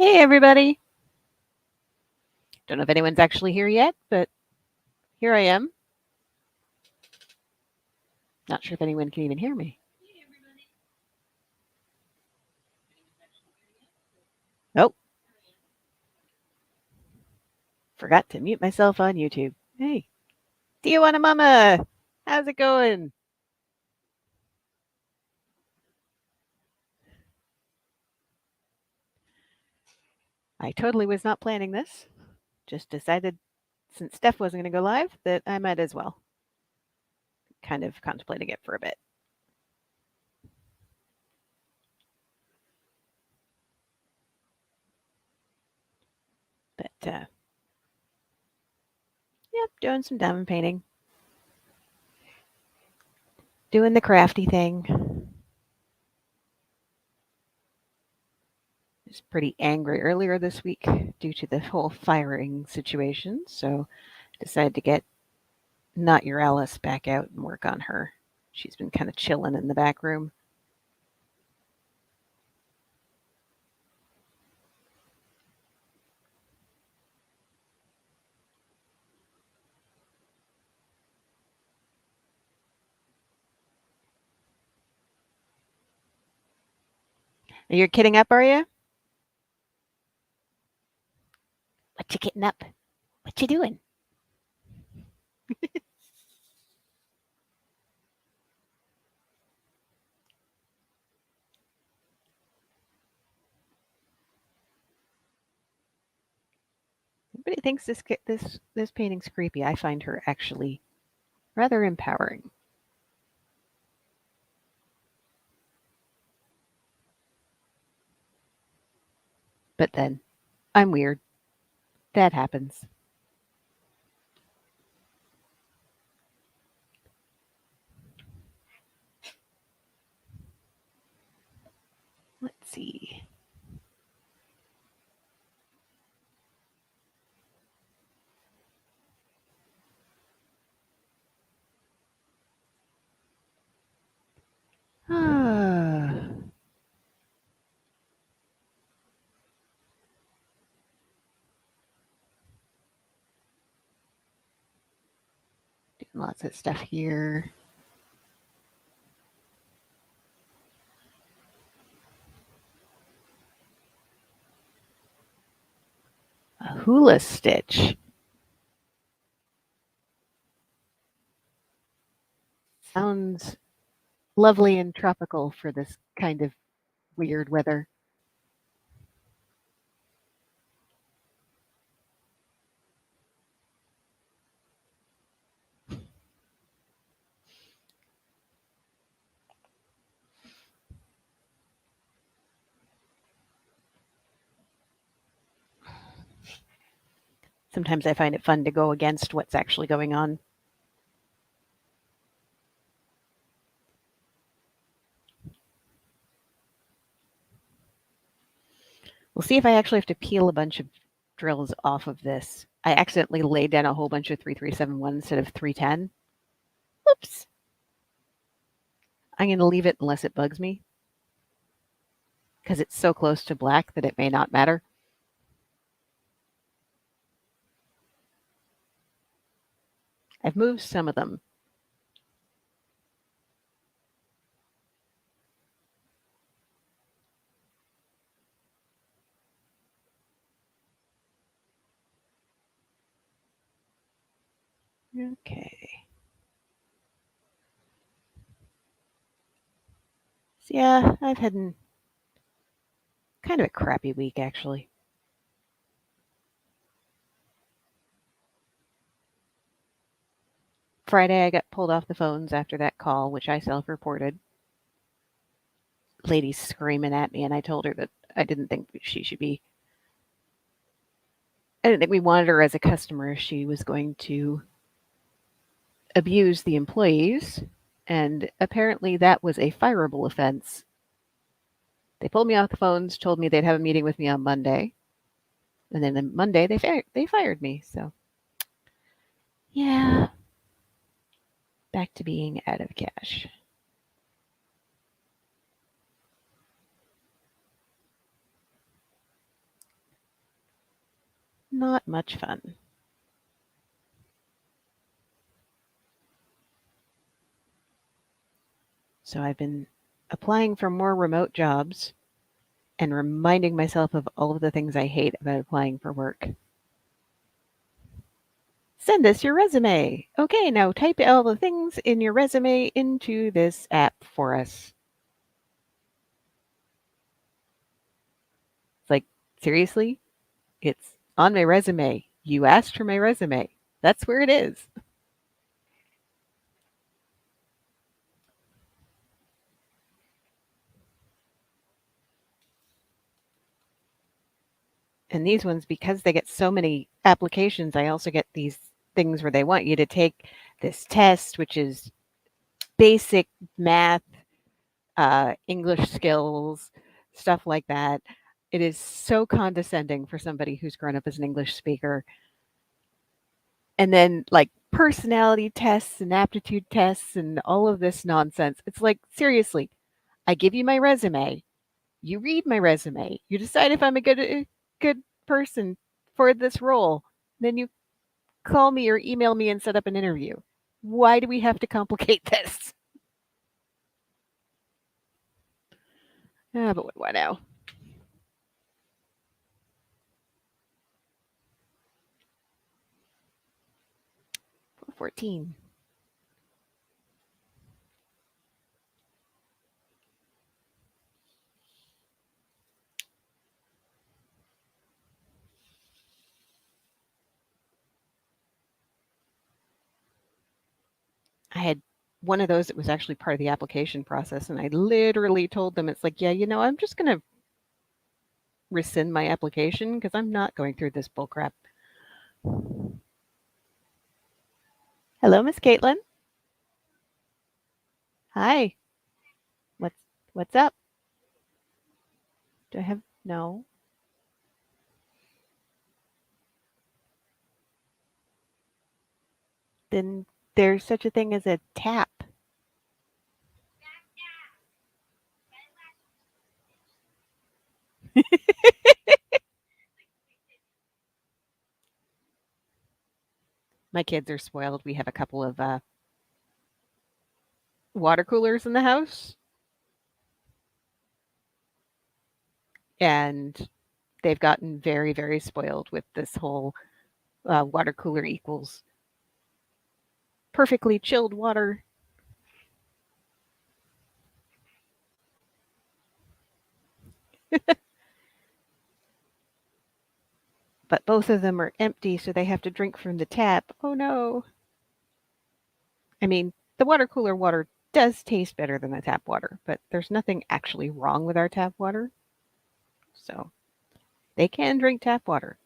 Hey, everybody. Don't know if anyone's actually here yet, but here I am. Not sure if anyone can even hear me. Oh, forgot to mute myself on YouTube. Hey, Tijuana Mama, how's it going? I totally was not planning this. Just decided since Steph wasn't going to go live that I might as well. Kind of contemplating it for a bit. But, yep, doing some diamond painting. Doing the crafty thing. I was pretty angry earlier this week due to the whole firing situation, so decided to get Not Your Alice back out and work on her. She's been kind of chilling in the back room. You're kidding up, are you? What you kidding up? What you doing? Everybody thinks this painting's creepy. I find her actually rather empowering. But then, I'm weird. That happens. Let's see. Doing lots of stuff here. A hula stitch. Sounds lovely and tropical for this kind of weird weather. Sometimes I find it fun to go against what's actually going on. We'll see if I actually have to peel a bunch of drills off of this. I accidentally laid down a whole bunch of 3371 instead of 310. Whoops. I'm going to leave it unless it bugs me because it's so close to black that it may not matter. I've moved some of them. Okay. So yeah, I've had kind of a crappy week, actually. Friday, I got pulled off the phones after that call, which I self-reported. Lady screaming at me, and I told her that I didn't think she should be. I didn't think we wanted her as a customer. She was going to abuse the employees, and apparently that was a fireable offense. They pulled me off the phones, told me they'd have a meeting with me on Monday, and then on Monday they fired me. So, yeah, back to being out of cash. not much fun. So I've been applying for more remote jobs and reminding myself of all of the things I hate about applying for work. Send us your resume. Okay, now type all the things in your resume into this app for us. It's like, seriously? It's on my resume. You asked for my resume. That's where it is. And these ones, because they get so many applications, I also get these things where they want you to take this test, which is basic math, English skills, stuff like that. It is so condescending for somebody who's grown up as an English speaker. And then, like, personality tests and aptitude tests and all of this nonsense. It's like, seriously, I give you my resume. You read my resume. You decide if I'm a good person for this role. Then you call me or email me and set up an interview. Why do we have to complicate this? But what now? 14. I had one of those that was actually part of the application process, and I literally told them, it's like, yeah, I'm just going to rescind my application because I'm not going through this bullcrap. Hello, Miss Caitlin. Hi. What's what's up? Do I have no? Then there's such a thing as a tap. My kids are spoiled. We have a couple of water coolers in the house, and they've gotten very, very spoiled with this whole water cooler equals perfectly chilled water. But both of them are empty, so they have to drink from the tap. Oh no. I mean, the water cooler water does taste better than the tap water, but there's nothing actually wrong with our tap water. So they can drink tap water.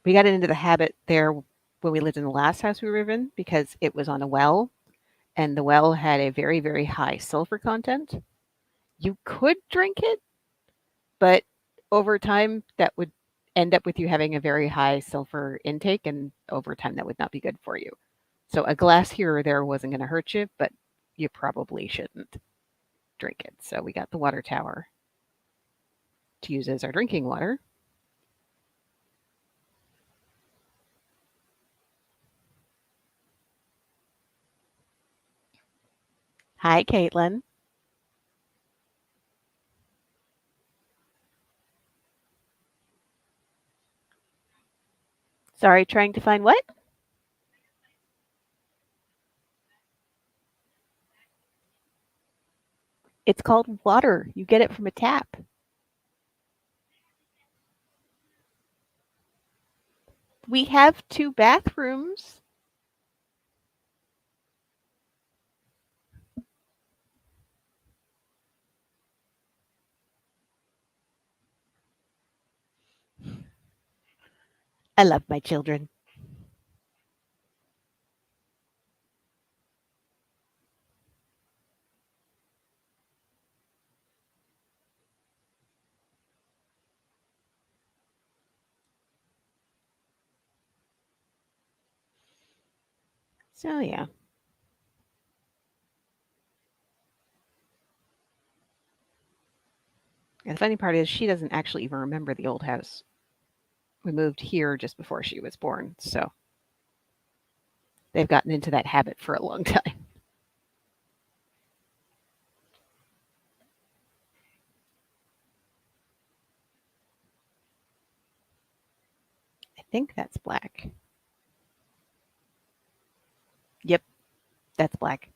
We got into the habit there when we lived in the last house we were in because it was on a well, and the well had a very, very high sulfur content. You could drink it, but over time, that would end up with you having a very high sulfur intake, and over time, that would not be good for you. So a glass here or there wasn't going to hurt you, but you probably shouldn't drink it. So we got the water tower to use as our drinking water. Hi, Caitlin. Sorry, trying to find what? It's called water. You get it from a tap. We have two bathrooms. I love my children. So, yeah. And the funny part is she doesn't actually even remember the old house. We moved here just before she was born, so they've gotten into that habit for a long time. I think that's black. Yep, that's black.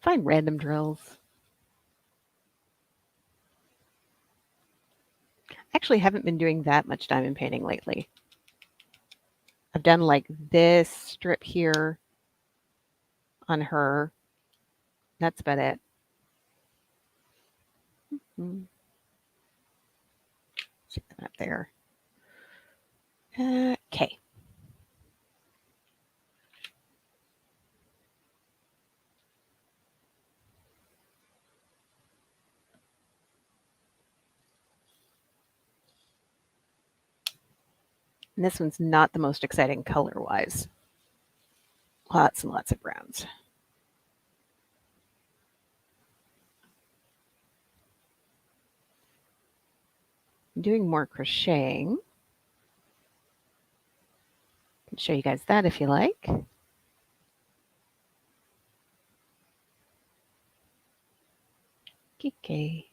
Find random drills. Actually, haven't been doing that much diamond painting lately. I've done like this strip here on her. That's about it. Stick that up there. Okay. And this one's not the most exciting color-wise. Lots and lots of browns. I'm doing more crocheting. I can show you guys that if you like. Okay.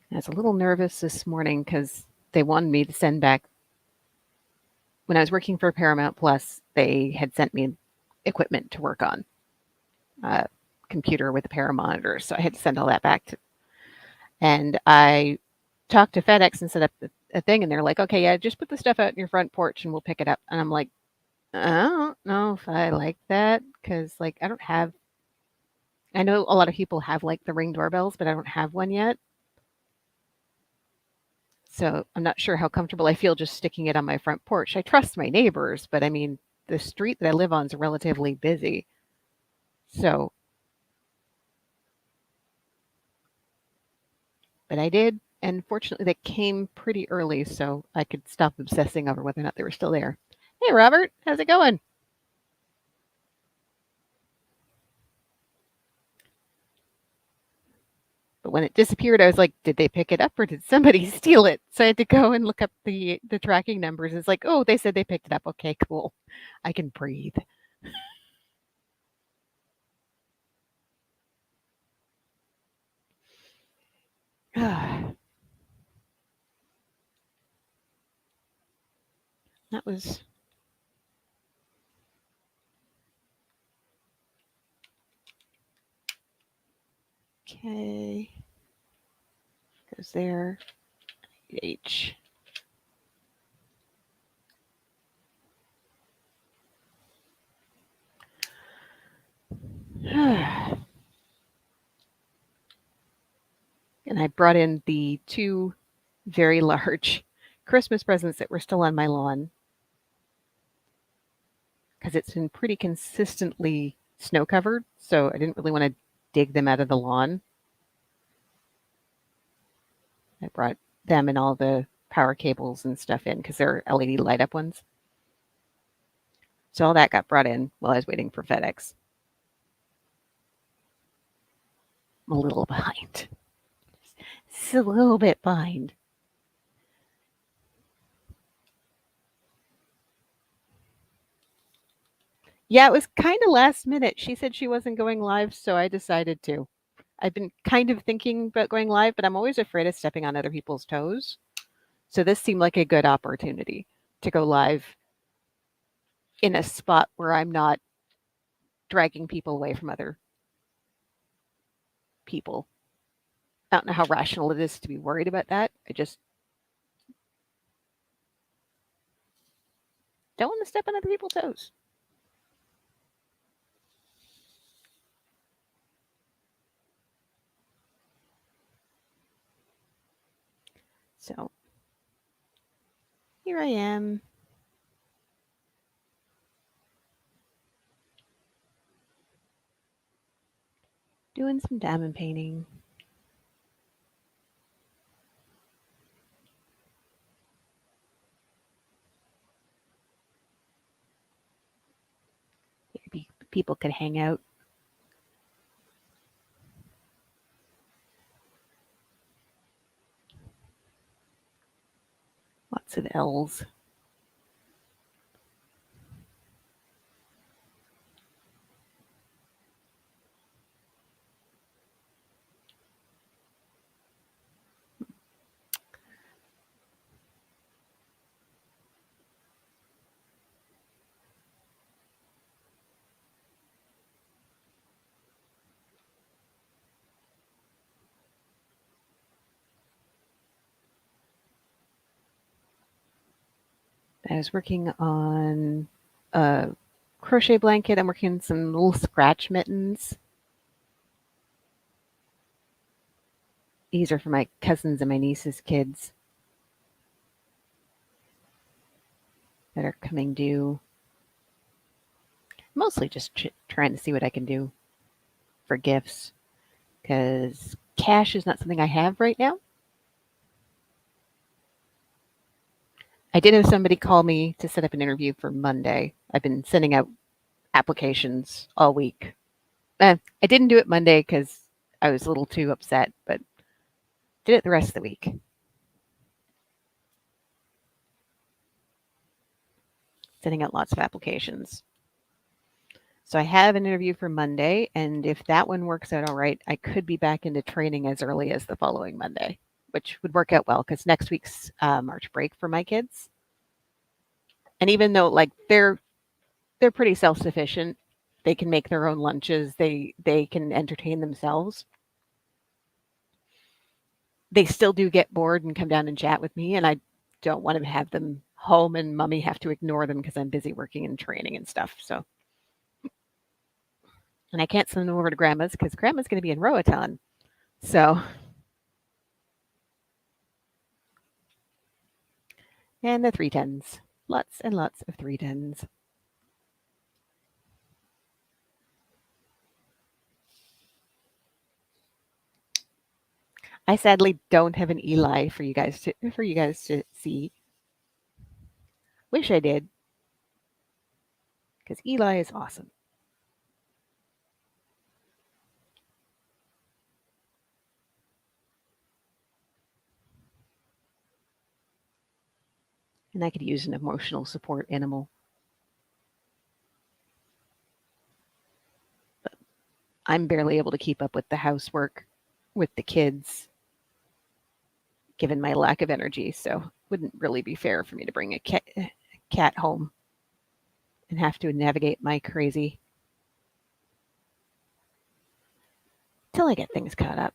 I was a little nervous this morning because they wanted me to send back. When I was working for Paramount Plus, they had sent me equipment to work on, a computer with a pair of monitors. So I had to send all that back to, and I talked to FedEx and set up a thing, and they're like, okay, yeah, just put the stuff out in your front porch and we'll pick it up. And I'm like, I don't know if I like that because, like, I don't have, I know a lot of people have like the Ring doorbells, but I don't have one yet. So I'm not sure how comfortable I feel just sticking it on my front porch. I trust my neighbors, but I mean, the street that I live on is relatively busy. So, but I did. And fortunately, they came pretty early, so I could stop obsessing over whether or not they were still there. Hey, Robert, how's it going? But when it disappeared, I was like, did they pick it up or did somebody steal it? So I had to go and look up the tracking numbers. It's like, oh, they said they picked it up. Okay, cool. I can breathe. That was okay. Goes there. H. And I brought in the two very large Christmas presents that were still on my lawn because it's been pretty consistently snow covered. So I didn't really want to dig them out of the lawn. I brought them and all the power cables and stuff in because they're LED light up ones. So all that got brought in while I was waiting for FedEx. I'm a little behind. Just a little bit behind. Yeah, it was kind of last minute. She said she wasn't going live, so I decided to. I've been kind of thinking about going live, but I'm always afraid of stepping on other people's toes. So this seemed like a good opportunity to go live in a spot where I'm not dragging people away from other people. I don't know how rational it is to be worried about that. I just don't want to step on other people's toes. So here I am. Doing some diamond painting. people could hang out. Lots of L's. I was working on a crochet blanket. I'm working on some little scratch mittens. These are for my cousins and my niece's kids that are coming due. Mostly just trying to see what I can do for gifts because cash is not something I have right now. I did have somebody call me to set up an interview for Monday. I've been sending out applications all week. I didn't do it Monday because I was a little too upset, but did it the rest of the week. Sending out lots of applications. So I have an interview for Monday, and if that one works out all right, I could be back into training as early as the following Monday, which would work out well because next week's March break for my kids. And even though like they're pretty self-sufficient, they can make their own lunches, they can entertain themselves. They still do get bored and come down and chat with me, and I don't want to have them home and mommy have to ignore them because I'm busy working and training and stuff. So, and I can't send them over to grandma's because grandma's going to be in Roatan. So, and the 310s, lots and lots of 310s. I sadly don't have an Eli for you guys to see. Wish I did, because Eli is awesome. And I could use an emotional support animal. But I'm barely able to keep up with the housework with the kids, given my lack of energy. So it wouldn't really be fair for me to bring a cat home and have to navigate my crazy till I get things caught up.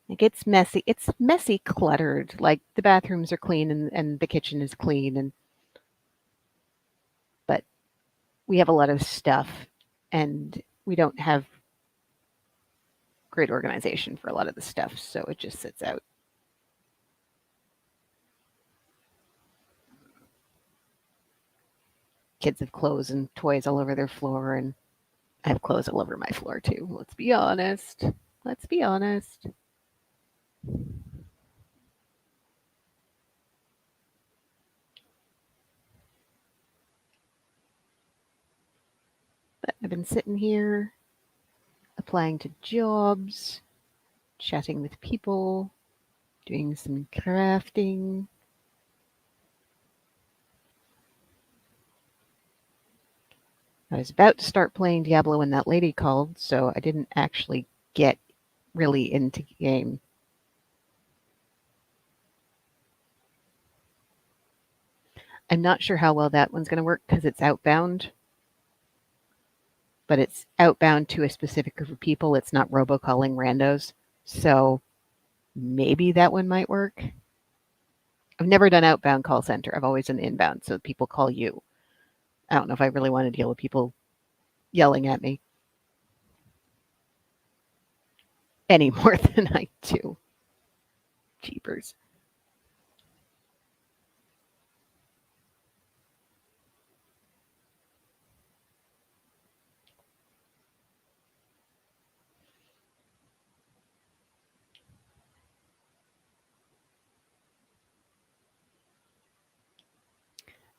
Like it's messy. It's messy, cluttered. Like the bathrooms are clean and the kitchen is clean, and but we have a lot of stuff, and we don't have great organization for a lot of the stuff, so it just sits out. Kids have clothes and toys all over their floor, and I have clothes all over my floor too. Let's be honest. Let's be honest. But I've been sitting here applying to jobs, chatting with people, doing some crafting. I was about to start playing Diablo when that lady called, so I didn't actually get really into the game. I'm not sure how well that one's going to work because it's outbound, but it's outbound to a specific group of people. It's not robocalling randos. So maybe that one might work. I've never done outbound call center. I've always done inbound. So people call you. I don't know if I really want to deal with people yelling at me any more than I do. Jeepers.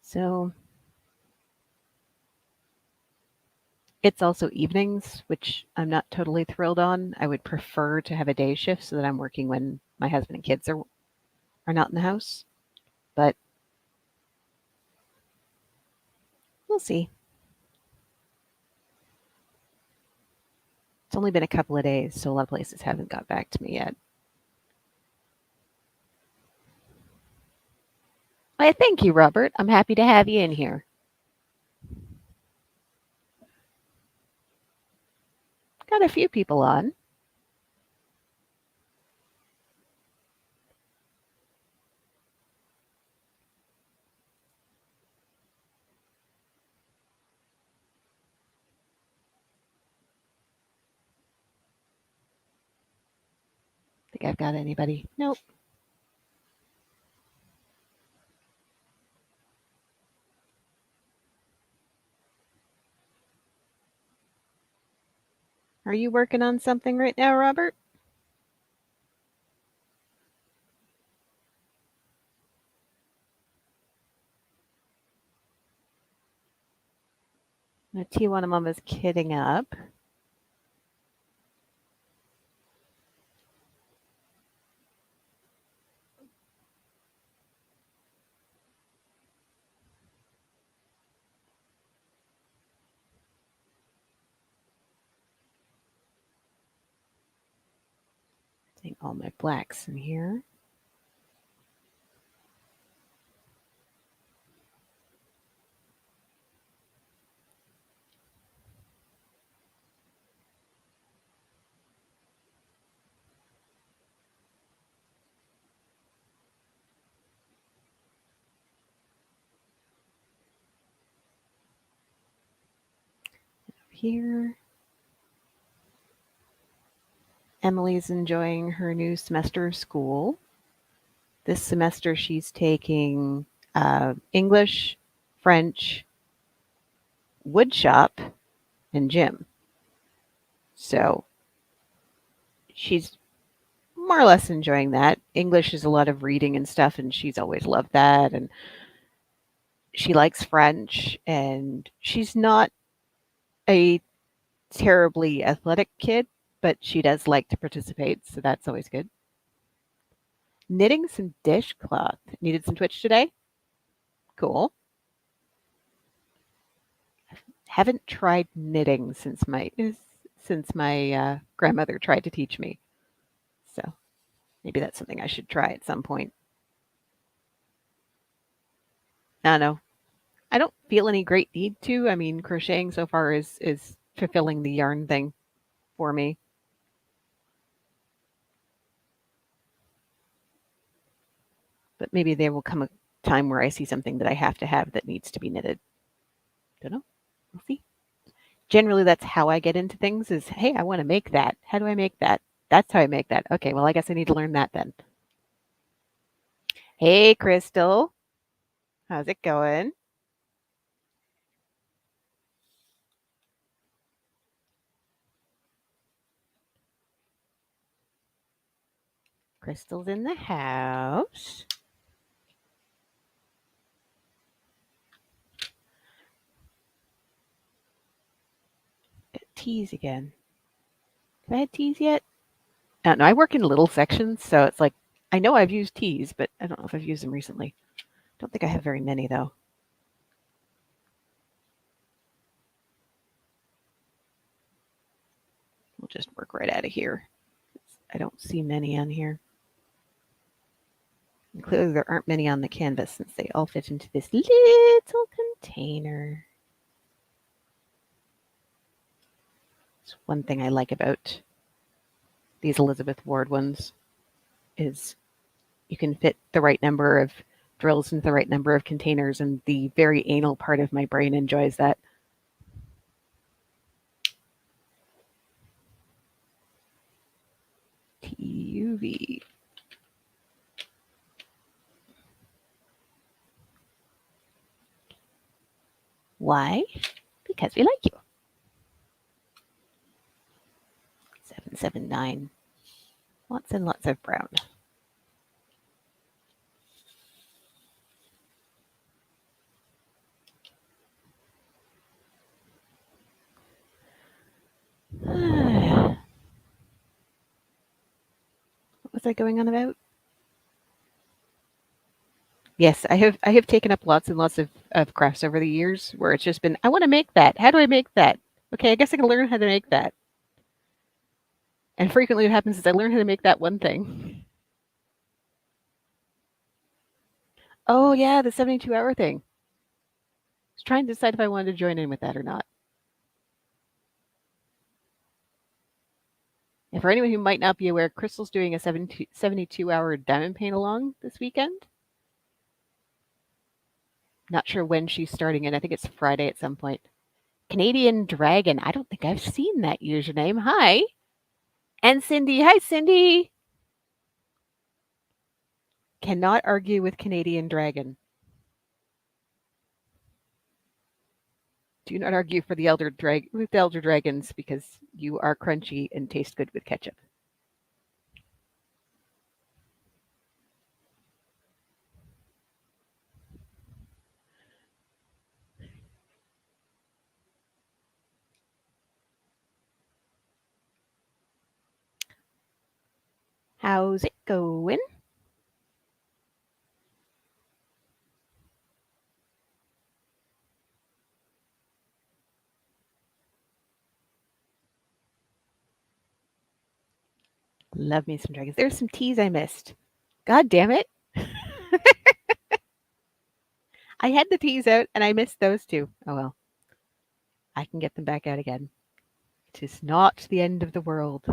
So it's also evenings, which I'm not totally thrilled on. I would prefer to have a day shift so that I'm working when my husband and kids are not in the house. But we'll see. It's only been a couple of days, so a lot of places haven't got back to me yet. Why, thank you, Robert. I'm happy to have you in here. Got a few people on. Think I've got anybody? Nope. Are you working on something right now, Robert? Tijuana Mama's kidding up. Getting all my blacks in here. Here. Emily's enjoying her new semester of school. This semester, she's taking English, French, woodshop, and gym. So she's more or less enjoying that. English is a lot of reading and stuff, and she's always loved that. And she likes French, and she's not a terribly athletic kid, but she does like to participate, so that's always good. Knitting some dishcloth. Needed some Twitch today? Cool. Haven't tried knitting since my grandmother tried to teach me. So maybe that's something I should try at some point. I don't know. I don't feel any great need to. I mean, crocheting so far is fulfilling the yarn thing for me. But maybe there will come a time where I see something that I have to have that needs to be knitted. Don't know. We'll see. Generally, that's how I get into things is, hey, I want to make that. How do I make that? That's how I make that. Okay, well, I guess I need to learn that then. Hey, Crystal. How's it going? Crystal's in the house. Teas again. Have I had teas yet? I don't know. I work in little sections, so it's like I know I've used teas, but I don't know if I've used them recently. Don't think I have very many though. We'll just work right out of here. I don't see many on here. And clearly there aren't many on the canvas since they all fit into this little container. It's one thing I like about these Elizabeth Ward ones is you can fit the right number of drills into the right number of containers, and the very anal part of my brain enjoys that. TUV. Why? Because we like you. 779. Lots and lots of brown. I going on about? Yes, I have taken up lots and lots of crafts over the years where it's just been, I want to make that. How do I make that? Okay, I guess I can learn how to make that. And frequently what happens is I learn how to make that one thing. Oh yeah, the 72-hour thing. I was trying to decide if I wanted to join in with that or not. And for anyone who might not be aware, Crystal's doing a 72-hour diamond paint along this weekend. Not sure when she's starting it. I think it's Friday at some point. Canadian Dragon. I don't think I've seen that username. Hi. And Cindy. Hi, Cindy. Cannot argue with Canadian Dragon. Do not argue for the elder dragons because you are crunchy and taste good with ketchup. How's it going? Love me some dragons. There's some teas I missed. God damn it. I had the teas out and I missed those two. Oh well. I can get them back out again. It is not the end of the world.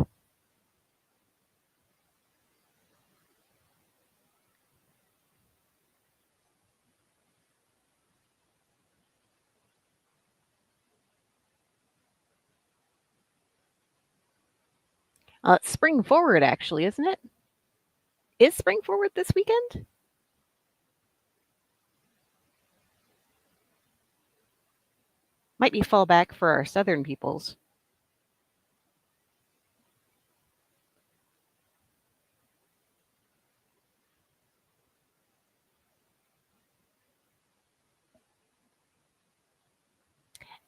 It's spring forward, actually, isn't it? Is spring forward this weekend? Might be fall back for our southern peoples.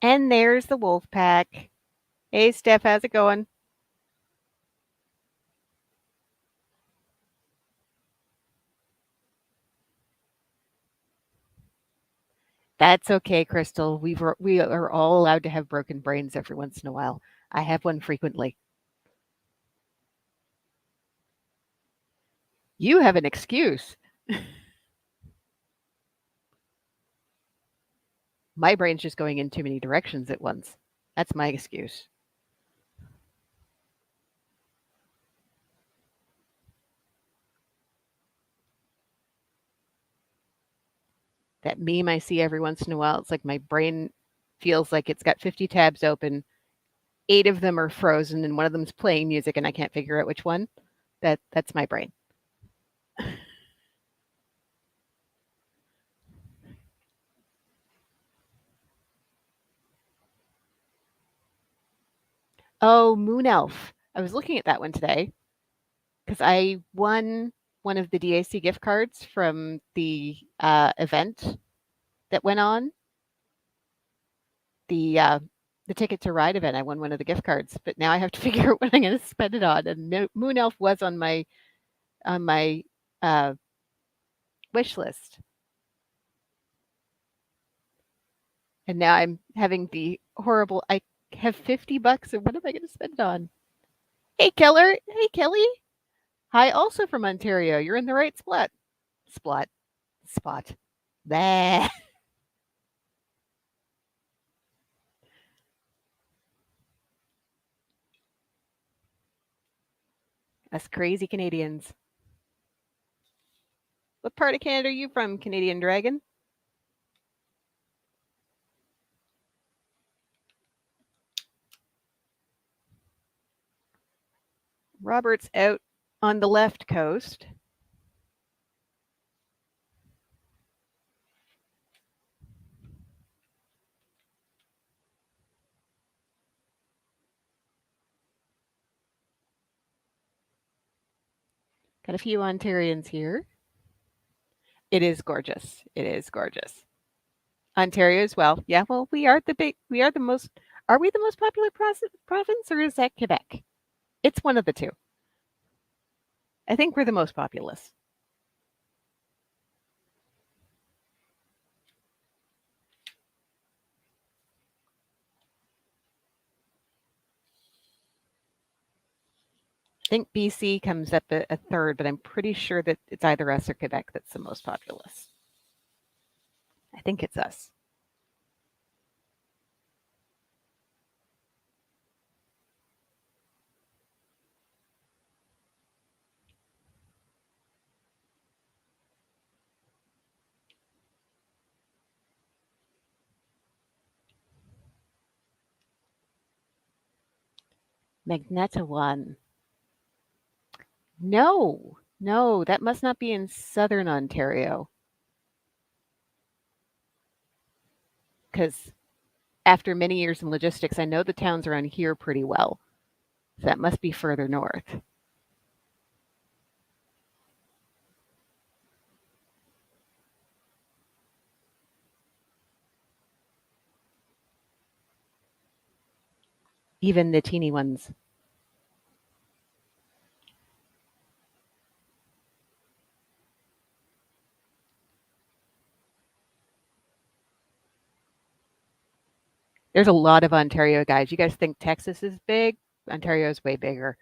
And there's the Wolfpack. Hey, Steph, how's it going? That's okay, Crystal. We are all allowed to have broken brains every once in a while. I have one frequently. You have an excuse. My brain's just going in too many directions at once. That's my excuse. That meme I see every once in a while, it's like my brain feels like it's got 50 tabs open. 8 of them are frozen and one of them's playing music and I can't figure out which one. That's my brain. Oh, Moon Elf. I was looking at that one today because I won one of the DAC gift cards from the event that went on. The Ticket to Ride event. I won one of the gift cards, but now I have to figure out what I'm going to spend it on. And Moon Elf was on my uh, wish list, and now I'm having the horrible. I have $50, and what am I going to spend it on? Hey, Keller. Hey, Kelly. Hi, also from Ontario. You're in the right spot. Spot. Bah. Us crazy Canadians. What part of Canada are you from, Canadian Dragon? Robert's out on the left coast. Got a few Ontarians here. It is gorgeous. It is gorgeous. Ontario as well. Yeah, well, we are the most, are we the most popular province or is that Quebec? It's one of the two. I think we're the most populous. I think BC comes up a third, but I'm pretty sure that it's either us or Quebec that's the most populous. I think it's us. Magnetawan. No, no, that must not be in southern Ontario. Because after many years in logistics, I know the towns around here pretty well. So that must be further north. Even the teeny ones. There's a lot of Ontario guys. You guys think Texas is big? Ontario is way bigger.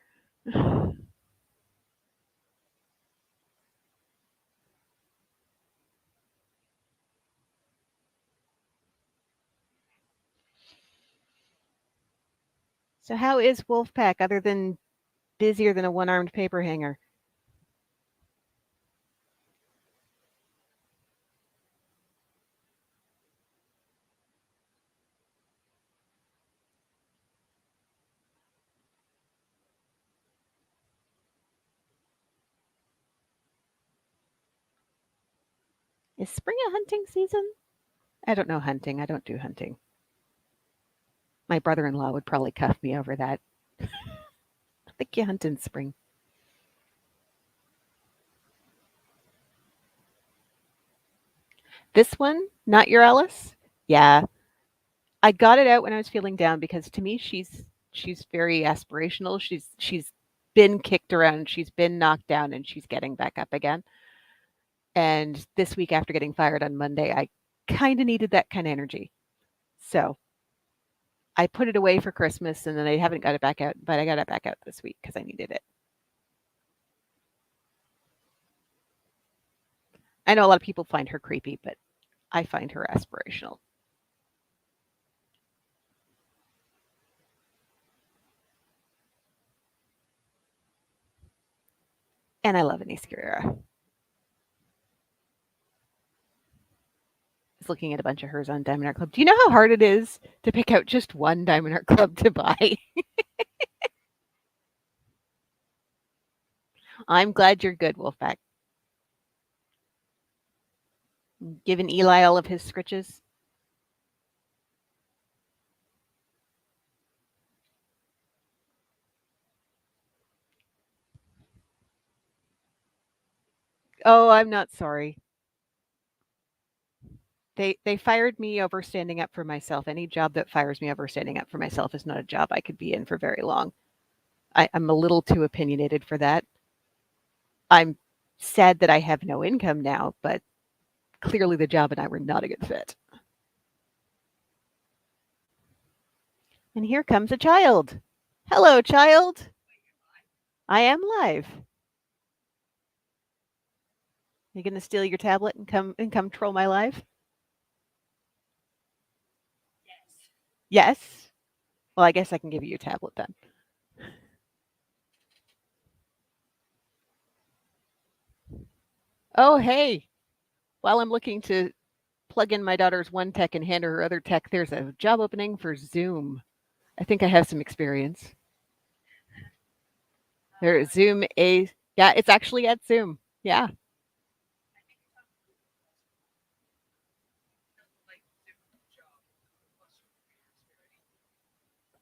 So how is Wolfpack other than busier than a one-armed paper hanger? Is spring a hunting season? I don't know hunting. I don't do hunting. My brother-in-law would probably cuff me over that. I think you hunt in spring. This one, not your Alice? Yeah. I got it out when I was feeling down because to me she's very aspirational. She's been kicked around, she's been knocked down and she's getting back up again. And this week after getting fired on Monday, I kind of needed that kind of energy. So I put it away for Christmas and then I haven't got it back out, but I got it back out this week because I needed it. I know a lot of people find her creepy, but I find her aspirational. And I love Anise Guerrera. I was looking at a bunch of hers on Diamond Art Club. Do you know how hard it is to pick out just one Diamond Art Club to buy? I'm glad you're good, Wolfpack. Giving Eli all of his scritches. Oh, I'm not sorry. They fired me over standing up for myself. Any job that fires me over standing up for myself is not a job I could be in for very long. I'm a little too opinionated for that. I'm sad that I have no income now, but clearly the job and I were not a good fit. And here comes a child. Hello, child. I am live. You gonna steal your tablet and come troll my live? Yes. Well, I guess I can give you your tablet then. Oh, hey. While I'm looking to plug in my daughter's one tech and hand her her other tech, there's a job opening for Zoom. I think I have some experience. There is Zoom A. Yeah, it's actually at Zoom. Yeah.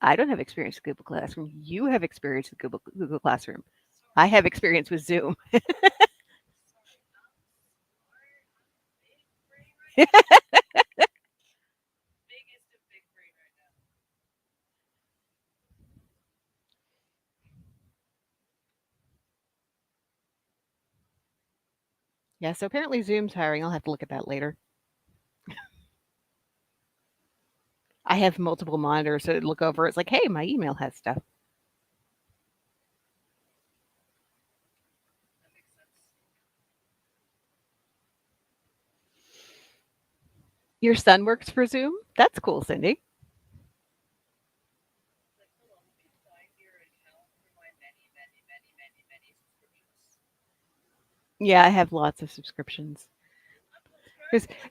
I don't have experience with Google Classroom. You have experience with Google Classroom. I have experience with Zoom. Yeah, so apparently Zoom's hiring. I'll have to look at that later. I have multiple monitors, so to look over, it's like, hey, my email has stuff. Your son works for Zoom? That's cool, Cindy. Yeah, I have lots of subscriptions.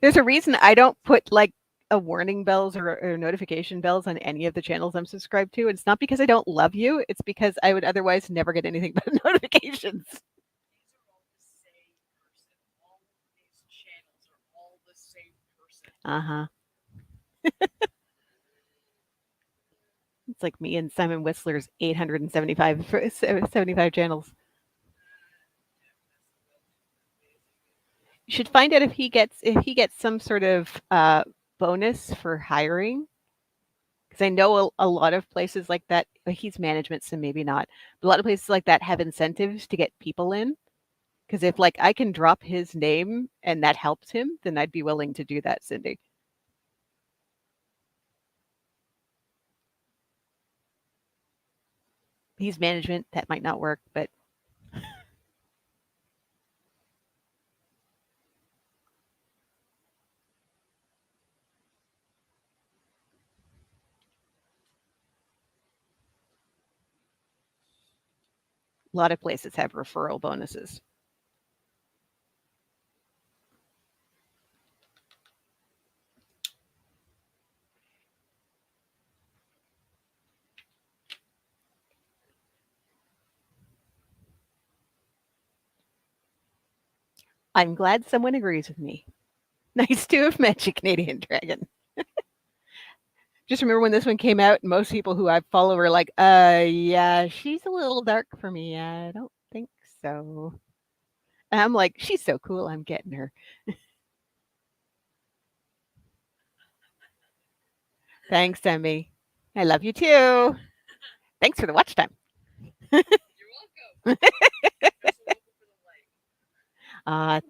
There's a reason I don't put like a warning bells or notification bells on any of the channels I'm subscribed to. It's not because I don't love you. It's because I would otherwise never get anything but notifications. Uh huh. It's like me and Simon Whistler's 875 channels. You should find out if he gets some sort of bonus for hiring, because I know a lot of places like that. He's management, so maybe not. But a lot of places like that have incentives to get people in. Because if like I can drop his name and that helps him, then I'd be willing to do that, Cindy. He's management, that might not work, but a lot of places have referral bonuses. I'm glad someone agrees with me. Nice to have met you, Canadian Dragon. Just remember when this one came out, most people who I follow are like, yeah, she's a little dark for me. I don't think so. And I'm like, she's so cool, I'm getting her. Thanks, Emmy. I love you too. Thanks for the watch time.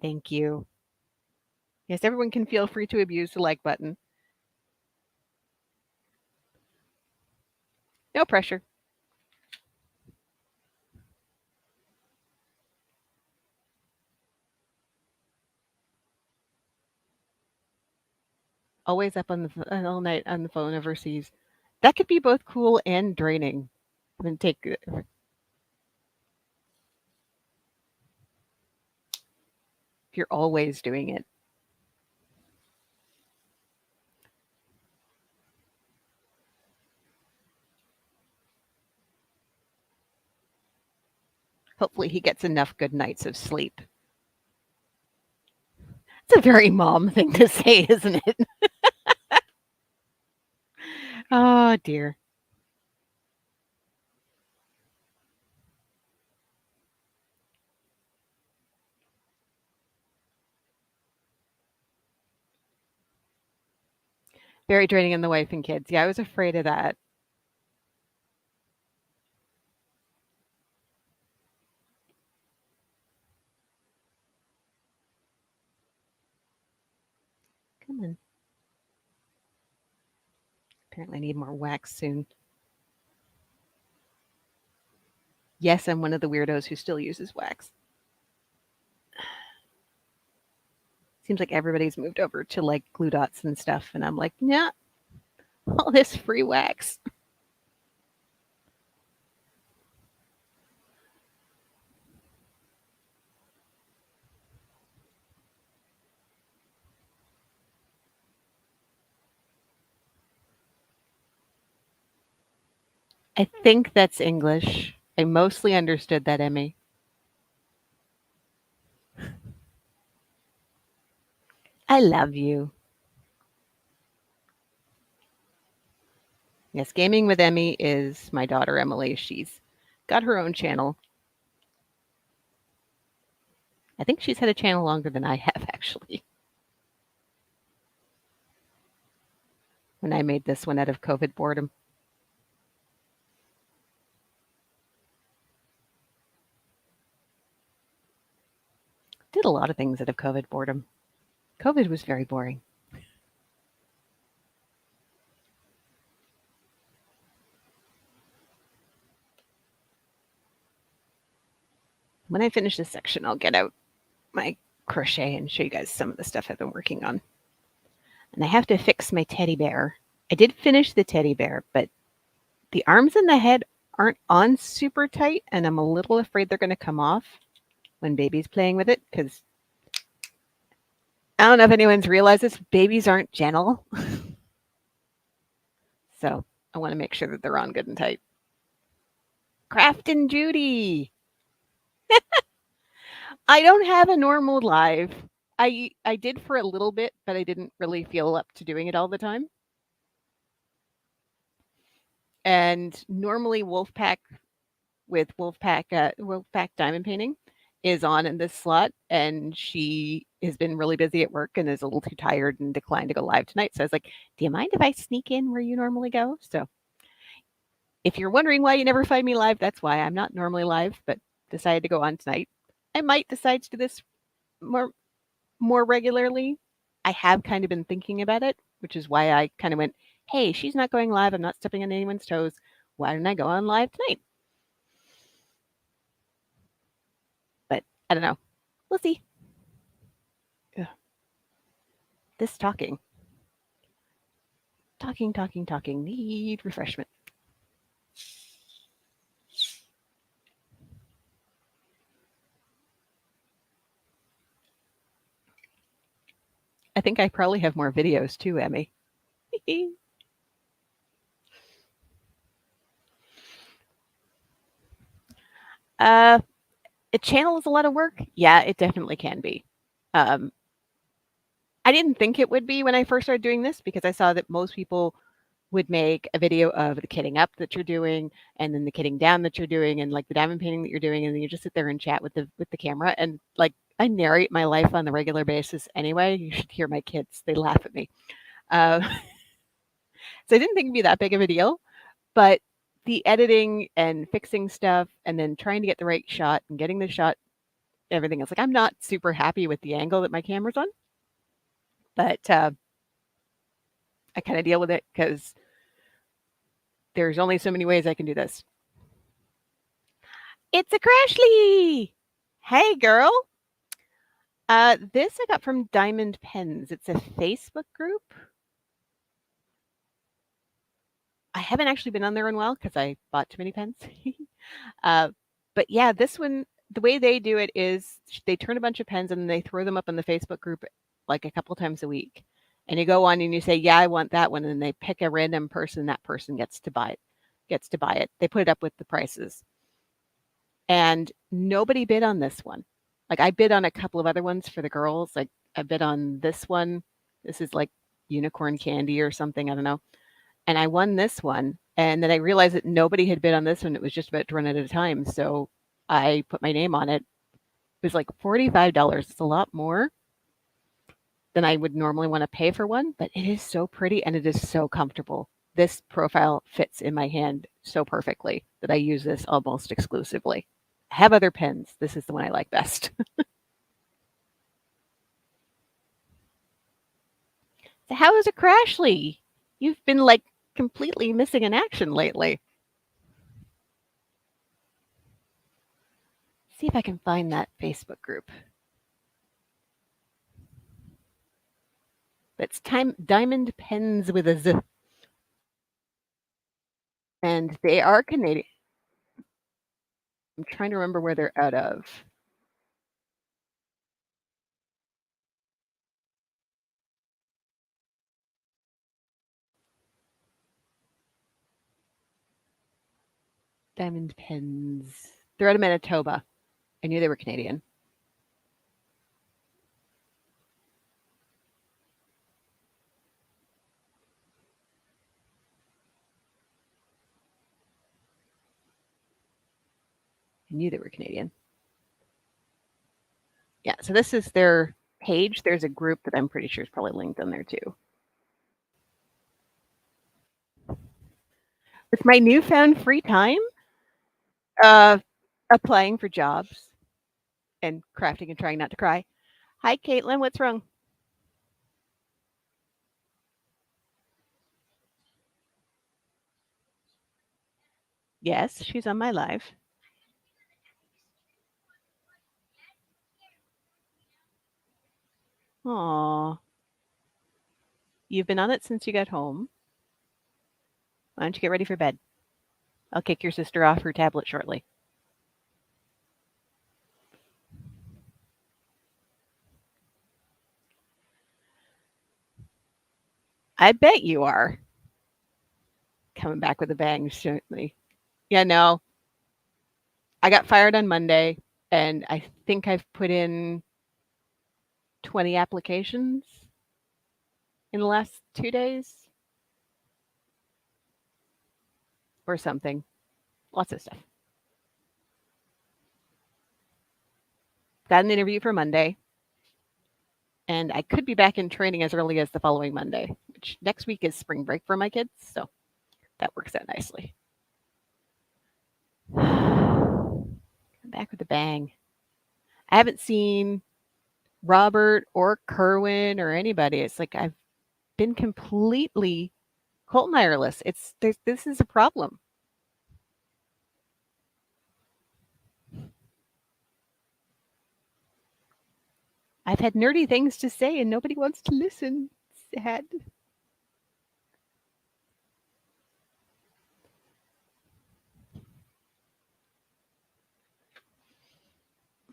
Thank you. Yes, everyone can feel free to abuse the like button. No pressure. Always up on all night on the phone overseas. That could be both cool and draining. Then take if you're always doing it. Hopefully, he gets enough good nights of sleep. It's a very mom thing to say, isn't it? Oh dear. Very draining on the wife and kids. Yeah, I was afraid of that. Come on. Apparently, I need more wax soon. Yes, I'm one of the weirdos who still uses wax. Seems like everybody's moved over to like glue dots and stuff, and I'm like, nah, all this free wax. I think that's English. I mostly understood that, Emmy. I love you. Yes, gaming with Emmy is my daughter Emily. She's got her own channel. I think she's had a channel longer than I have, actually. When I made this one out of COVID boredom. did a lot of things out of COVID boredom. COVID was very boring. When I finish this section, I'll get out my crochet and show you guys some of the stuff I've been working on. And I have to fix my teddy bear. I did finish the teddy bear, but the arms and the head aren't on super tight, and I'm a little afraid they're going to come off when baby's playing with it, because I don't know if anyone's realized this, babies aren't gentle. So I want to make sure that they're on good and tight. Craft and Judy. I don't have a normal live. I did for a little bit, but I didn't really feel up to doing it all the time. And normally Wolfpack with Wolfpack diamond painting is on in this slot, and she has been really busy at work and is a little too tired and declined to go live tonight. So I was like, do you mind if I sneak in where you normally go? So if you're wondering why you never find me live, that's why. I'm not normally live, but decided to go on tonight. I might decide to do this more regularly. I have kind of been thinking about it, which is why I kind of went, hey, she's not going live. I'm not stepping on anyone's toes. Why don't I go on live tonight? But I don't know. We'll see. Ugh. This talking. Need refreshment. I think I probably have more videos too, Emmy. A channel is a lot of work. Yeah, it definitely can be. I didn't think it would be when I first started doing this, because I saw that most people would make a video of the kitting up that you're doing, and then the kitting down that you're doing, and like the diamond painting that you're doing, and then you just sit there and chat with the camera. And like, I narrate my life on a regular basis anyway. You should hear my kids; they laugh at me. So I didn't think it'd be that big of a deal, but the editing and fixing stuff, and then trying to get the right shot and getting the shot, everything else. Like, I'm not super happy with the angle that my camera's on, but I kind of deal with it because there's only so many ways I can do this. It's a Crashly! Hey, girl! This I got from Diamond Pens. It's a Facebook group. I haven't actually been on there in a while because I bought too many pens. But yeah, this one, the way they do it is they turn a bunch of pens and they throw them up in the Facebook group like a couple times a week. And you go on and you say, yeah, I want that one. And they pick a random person. That person gets to buy it. They put it up with the prices. And nobody bid on this one. Like, I bid on a couple of other ones for the girls. Like, I bid on this one. This is like unicorn candy or something. I don't know. And I won this one. And then I realized that nobody had bid on this one. It was just about to run out of time. So I put my name on it. It was like $45. It's a lot more than I would normally want to pay for one, but it is so pretty and it is so comfortable. This profile fits in my hand so perfectly that I use this almost exclusively. I have other pens. This is the one I like best. So how is it, Crashly? You've been like completely missing in action lately. See if I can find that Facebook group. It's Diamond Pens with a Z. And they are Canadian. I'm trying to remember where they're out of. Diamond Pens. They're out of Manitoba. I knew they were Canadian. I knew they were Canadian. Yeah, so this is their page. There's a group that I'm pretty sure is probably linked on there too. With my newfound free time, applying for jobs and crafting and trying not to cry, Hi, Caitlin. What's wrong? Yes, she's on my live. Aw. You've been on it since you got home. Why don't you get ready for bed? I'll kick your sister off her tablet shortly. I bet you are. Coming back with a bang, certainly. Yeah, no. I got fired on Monday, and I think I've put in 20 applications in the last 2 days or something. Lots of stuff. Got an interview for Monday, and I could be back in training as early as the following Monday, which next week is spring break for my kids, so that works out nicely. I'm back with a bang. I haven't seen Robert or Kerwin or anybody. It's like I've been completely Coltonireless. This is a problem. I've had nerdy things to say and nobody wants to listen. Sad.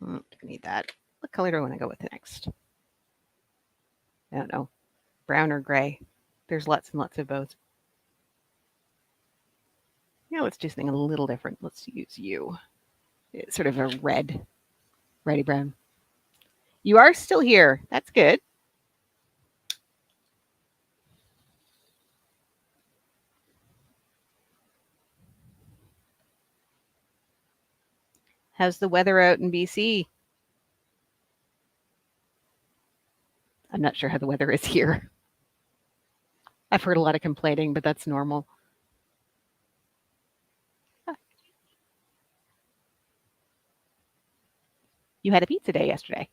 Don't need that. What color do I want to go with next? I don't know. Brown or gray. There's lots and lots of both. Yeah, let's do something a little different. Let's use you. It's sort of a red. Reddy brown. You are still here. That's good. How's the weather out in BC? I'm not sure how the weather is here. I've heard a lot of complaining, but that's normal. You had a pizza day yesterday.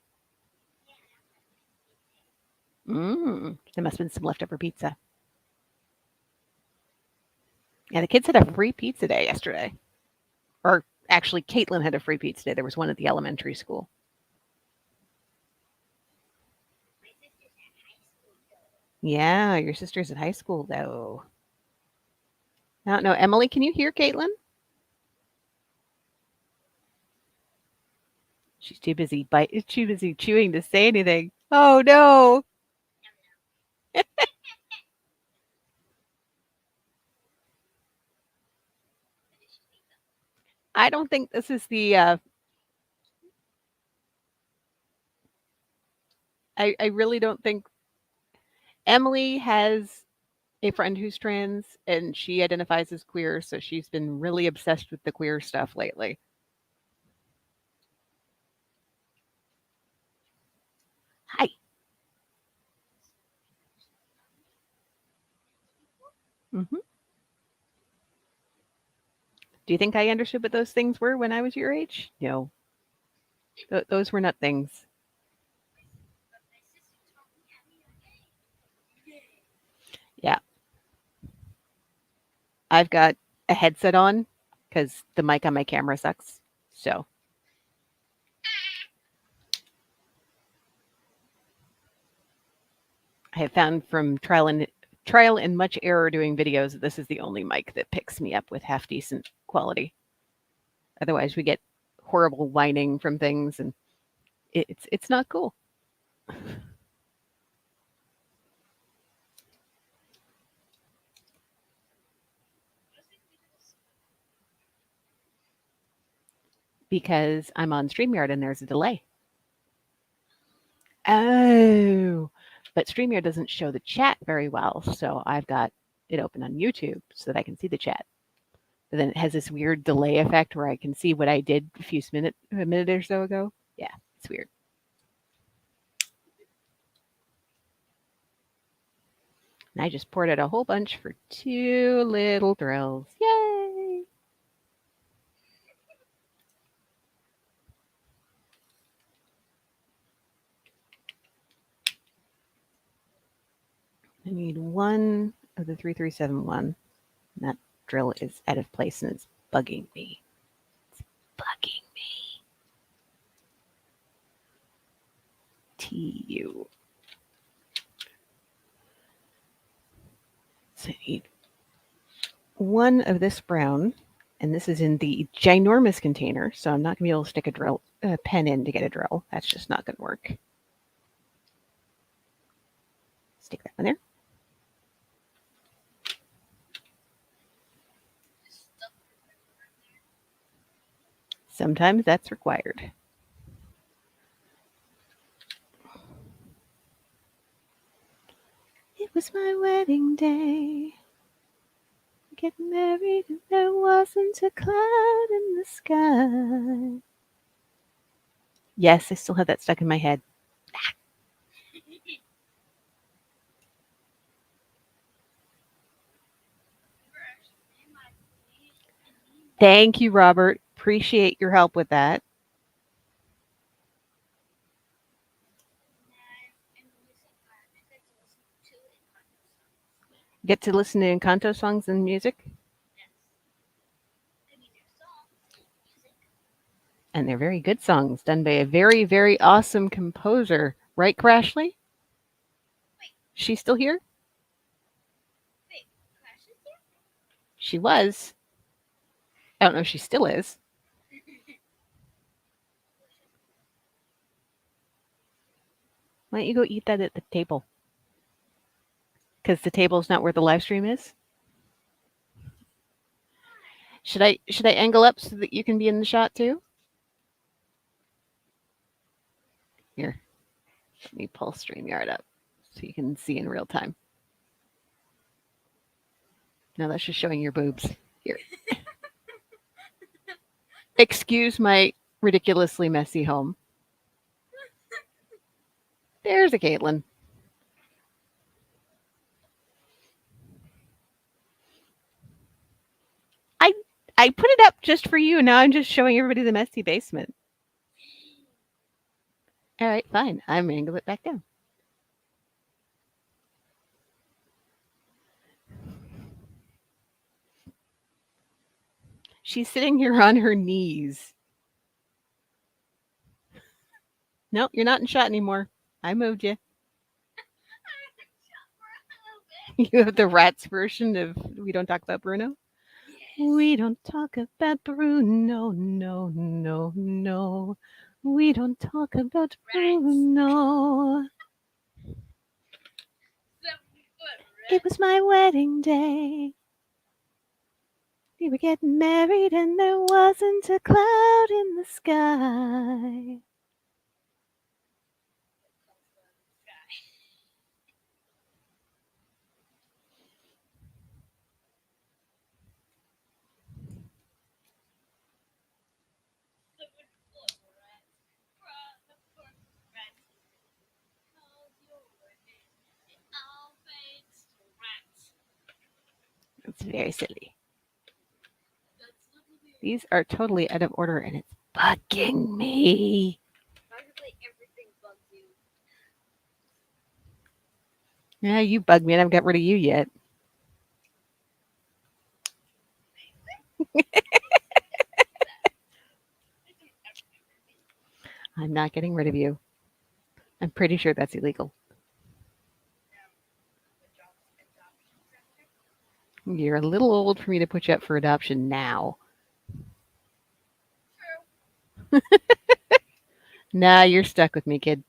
There must have been some leftover pizza. Yeah, the kids had a free pizza day yesterday. Or actually, Caitlin had a free pizza day. There was one at the elementary school. Yeah, your sister's at high school, though. I don't know. Emily, can you hear Caitlin? She's too busy too busy chewing to say anything. Oh no. I don't think this is the I really don't think Emily has a friend who's trans and she identifies as queer, so she's been really obsessed with the queer stuff lately. Hi. Hmm. Do you think I understood what those things were when I was your age? No. Those were not things. Yeah. I've got a headset on because the mic on my camera sucks. So I have found from trial and much error doing videos that this is the only mic that picks me up with half decent quality. Otherwise, we get horrible whining from things, and it's not cool. Because I'm on StreamYard and there's a delay. Oh, but StreamYard doesn't show the chat very well, so I've got it open on YouTube so that I can see the chat. But then it has this weird delay effect where I can see what I did a minute or so ago. Yeah, it's weird. And I just poured out a whole bunch for two little thrills. Yay! one of the 3371. That drill is out of place and it's bugging me. It's bugging me. TU. So I need one of this brown, and this is in the ginormous container, so I'm not going to be able to stick a pen in to get a drill. That's just not going to work. Stick that one there. Sometimes that's required. It was my wedding day. Get married and there wasn't a cloud in the sky. Yes, I still have that stuck in my head. Thank you, Robert. Appreciate your help with that. Get to listen to Encanto songs and music? And they're very good songs done by a very, very awesome composer. Right, Crashly? She's still here? She was. I don't know if she still is. Why don't you go eat that at the table? Because the table's not where the live stream is. Should I angle up so that you can be in the shot too? Here, let me pull StreamYard up so you can see in real time. No, that's just showing your boobs. Here. Excuse my ridiculously messy home. There's a Caitlin. I put it up just for you. Now I'm just showing everybody the messy basement. All right, fine. I'm angle it back down. She's sitting here on her knees. No, you're not in shot anymore. I moved you. You have the Rats version of We Don't Talk About Bruno? Yes. We don't talk about Bruno, no, no, no. We don't talk about Bruno. It was my wedding day. We were getting married and there wasn't a cloud in the sky. It's very silly. These are totally out of order and it's bugging me. Everything bugs you. Yeah, you bug me and I haven't got rid of you yet. I'm not getting rid of you. I'm pretty sure that's illegal. You're a little old for me to put you up for adoption now. Nah, you're stuck with me, kid.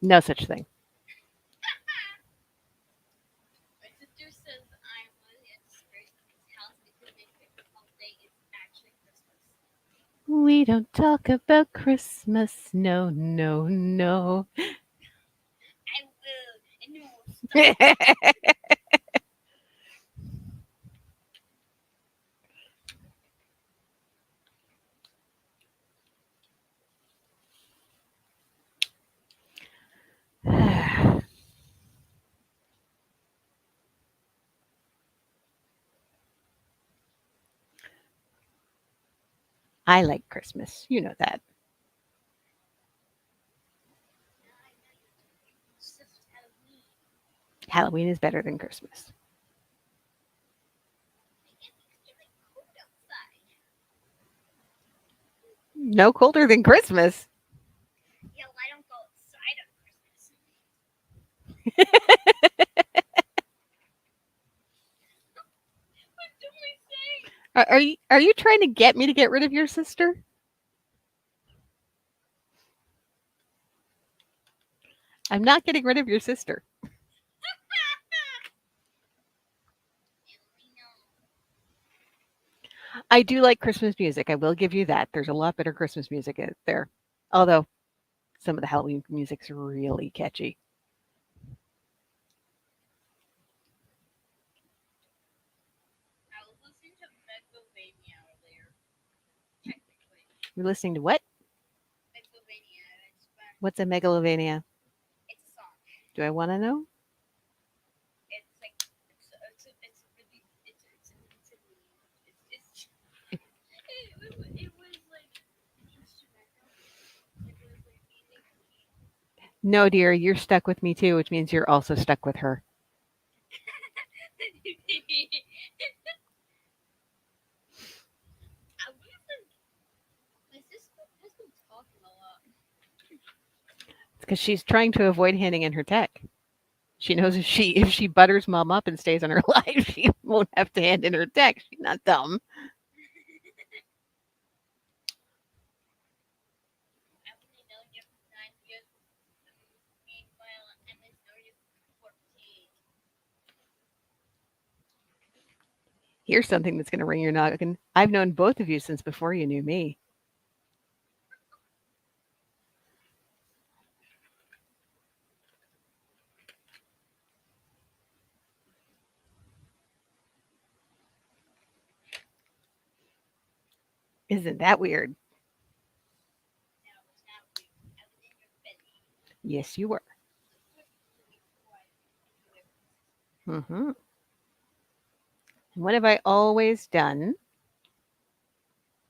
No such thing. My sister says I'm really at Grace's house because they picked up all day. It's actually Christmas. We don't talk about Christmas. No, no, no. I will. I like Christmas. You know that. Halloween is better than Christmas. No colder than Christmas. Are you trying to get me to get rid of your sister? I'm not getting rid of your sister. I do like Christmas music. I will give you that. There's a lot better Christmas music out there. Although some of the Halloween music's really catchy. You're listening to what? What's a megalovania? Do I want to know? No, dear, you're stuck with me too, which means you're also stuck with her. It's because she's trying to avoid handing in her tech. She knows if she butters mom up and stays on her life, she won't have to hand in her tech. She's not dumb. Here's something that's going to ring your noggin. I've known both of you since before you knew me. Isn't that weird? Yes, you were. Mm-hmm. What have I always done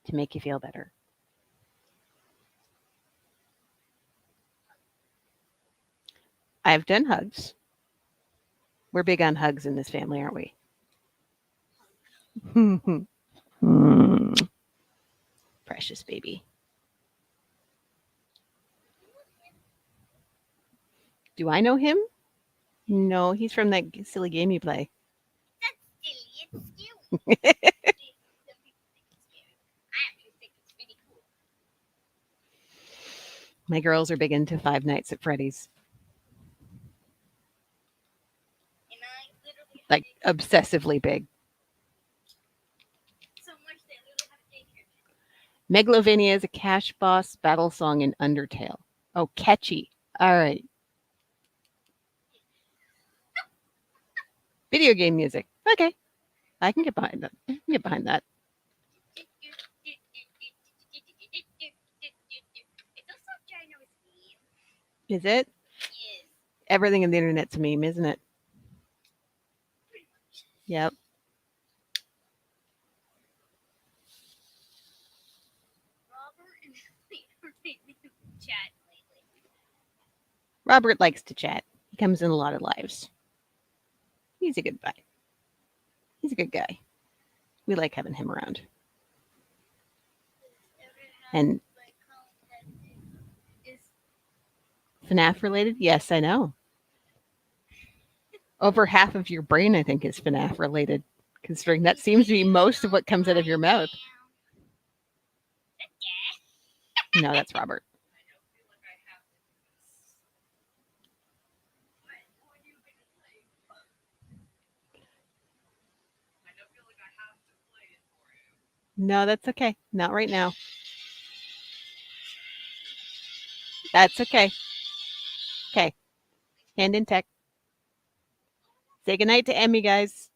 to make you feel better? I've done hugs. We're big on hugs in this family, aren't we? Precious baby. Do I know him? No, he's from that silly game you play. My girls are big into Five Nights at Freddy's. Like obsessively big. Megalovania is a cash boss battle song in Undertale. Oh, catchy. All right. Video game music. Okay. I can get behind that. I can get behind that. Is it? Everything on the internet's a meme, isn't it? Yep. Robert likes to chat. He comes in a lot of lives. He's a good guy. He's a good guy. We like having him around. And FNAF related? Yes, I know. Over half of your brain, I think, is FNAF related, considering that seems to be most of what comes out of your mouth. No, that's Robert. No, that's okay. Not right now. That's okay. Okay. Hand in tech. Say goodnight to Emmy, guys.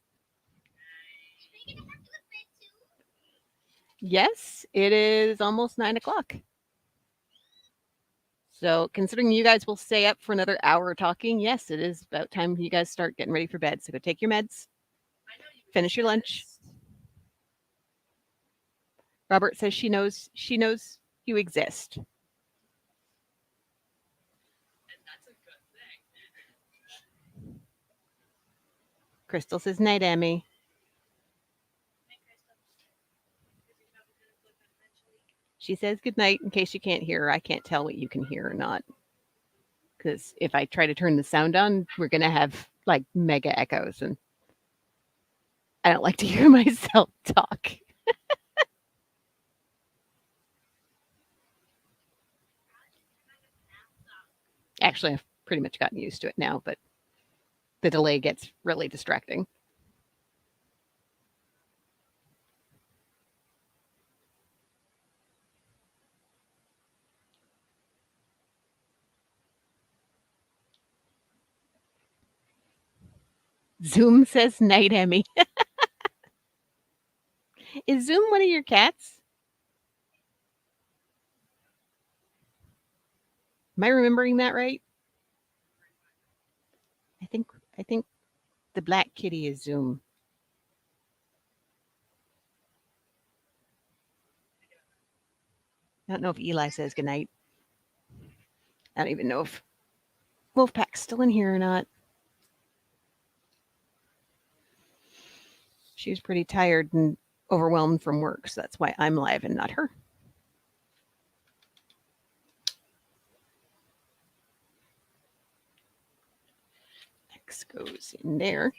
Yes, it is almost 9 o'clock. So, considering you guys will stay up for another hour talking, yes, it is about time you guys start getting ready for bed. So, go take your meds, finish your lunch. Robert says she knows you exist. Crystal says night, Emmy. She says good night in case you can't hear her. I can't tell what you can hear or not. Because if I try to turn the sound on, we're going to have like mega echoes. And I don't like to hear myself talk. Actually, I've pretty much gotten used to it now, but the delay gets really distracting. Zoom says night, Emmy. Is Zoom one of your cats? Am I remembering that right? I think the black kitty is Zoom. I don't know if Eli says goodnight. I don't even know if Wolfpack's still in here or not. She's pretty tired and overwhelmed from work, so that's why I'm live and not her. X goes in there.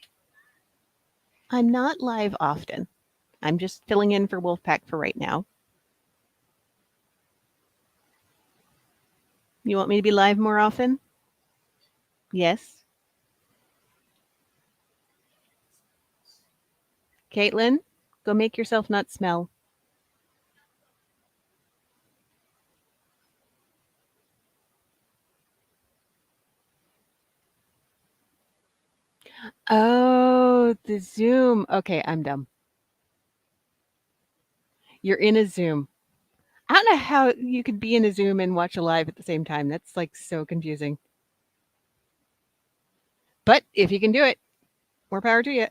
I'm not live often. I'm just filling in for Wolfpack for right now. You want me to be live more often? Yes. Caitlin, go make yourself not smell. Oh, the Zoom. Okay, I'm dumb. You're in a Zoom. I don't know how you could be in a Zoom and watch a live at the same time. That's like so confusing. But if you can do it, more power to you.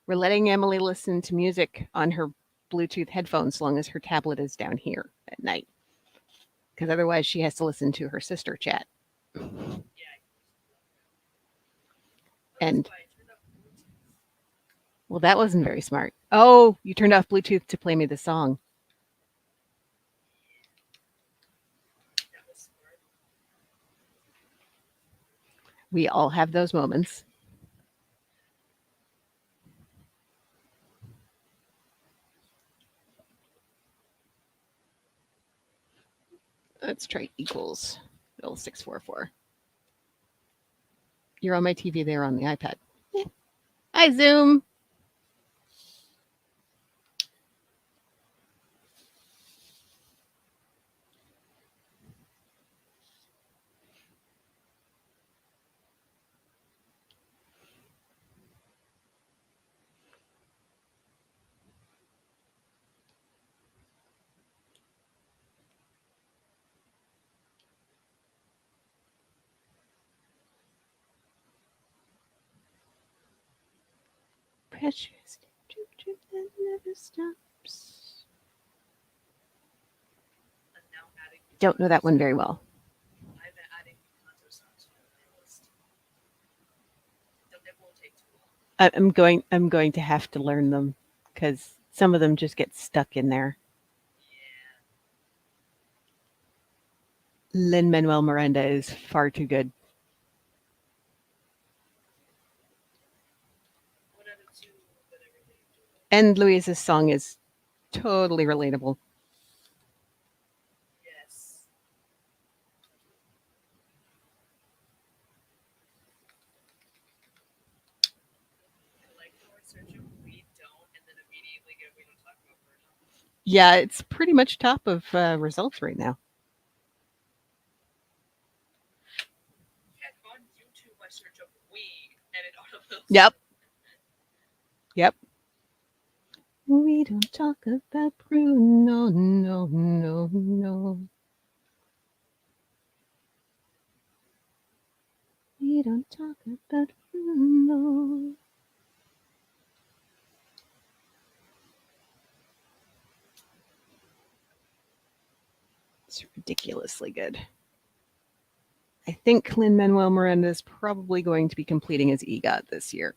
We're letting Emily listen to music on her Bluetooth headphones as long as her tablet is down here at night. Because otherwise, she has to listen to her sister chat. And well, that wasn't very smart. Oh, you turned off Bluetooth to play me the song. We all have those moments. Let's try equals Bill 644. You're on my TV there on the iPad. Yeah. Hi, Zoom. Precious that never stops. Don't know that one very well. I'm going to have to learn them because some of them just get stuck in there. Lin Manuel Miranda is far too good. And Louisa's song is totally relatable. Yeah, it's pretty much top of results right now. Yep. Yep. We don't talk about Bruno, no, no, no. We don't talk about no. It's ridiculously good. I think Lin-Manuel Miranda is probably going to be completing his EGOT this year.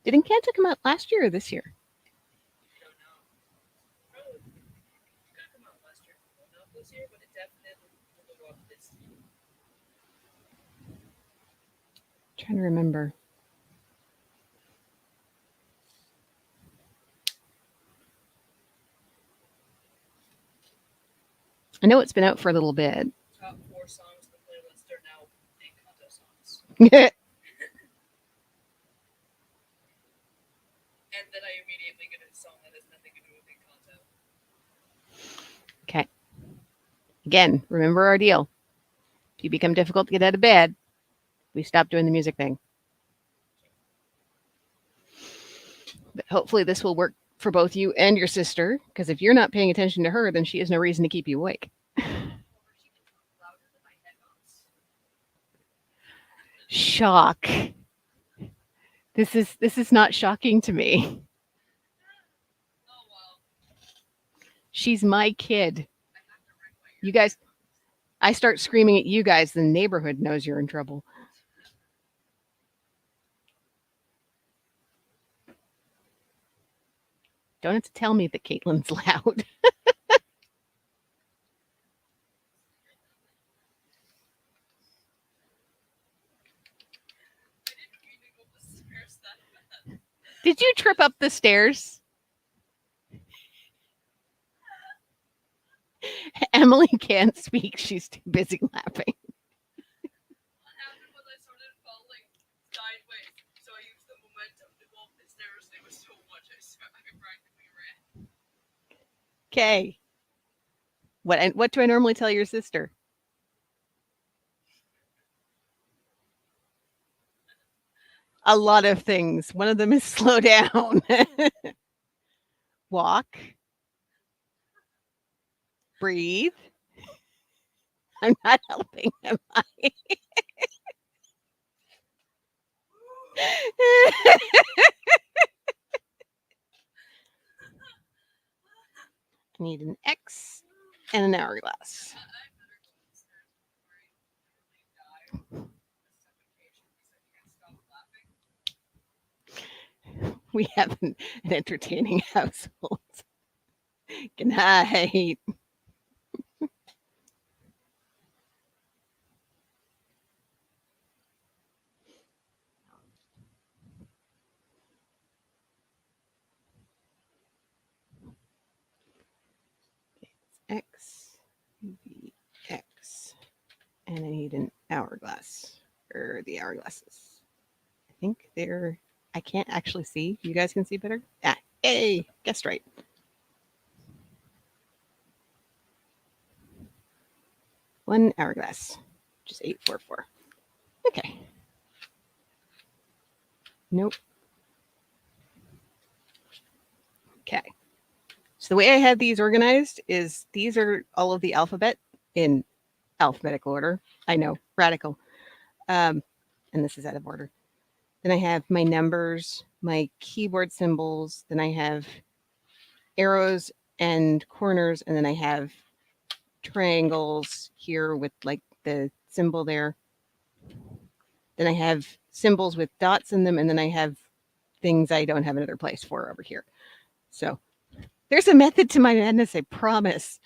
Did Encanto come out last year or this year? Trying to remember. I know it's been out for a little bit. Top 4 songs on the playlist are now Encanto songs. And then I immediately get a song that has nothing to do with Encanto. Okay. Again, remember our deal. If you become difficult to get out of bed, we stop doing the music thing. But hopefully this will work for both you and your sister, because if you're not paying attention to her, then she has no reason to keep you awake. Shock. This is not shocking to me. Oh, well. She's my kid. You guys, I start screaming at you guys, the neighborhood knows you're in trouble. Don't have to tell me that Caitlin's loud. Did you trip up the stairs? Emily can't speak. She's too busy laughing. What happened was I started falling sideways, so I used the momentum to go up the stairs. It was so much I practically ran. Okay. What do I normally tell your sister? A lot of things. One of them is slow down. Walk. Breathe. I'm not helping, am I? I need an X and an hourglass. We have an entertaining household. Good night. X, V, X, and I need an hourglass, or the hourglasses. I think they're, I can't actually see. You guys can see better? Ah, hey, guessed right. One hourglass, which is 844. Okay. Nope. Okay. So the way I had these organized is these are all of the alphabet in alphabetical order. I know, radical. And this is out of order. Then I have my numbers, my keyboard symbols. Then I have arrows and corners. And then I have triangles here with like the symbol there. Then I have symbols with dots in them. And then I have things I don't have another place for over here. So there's a method to my madness, I promise.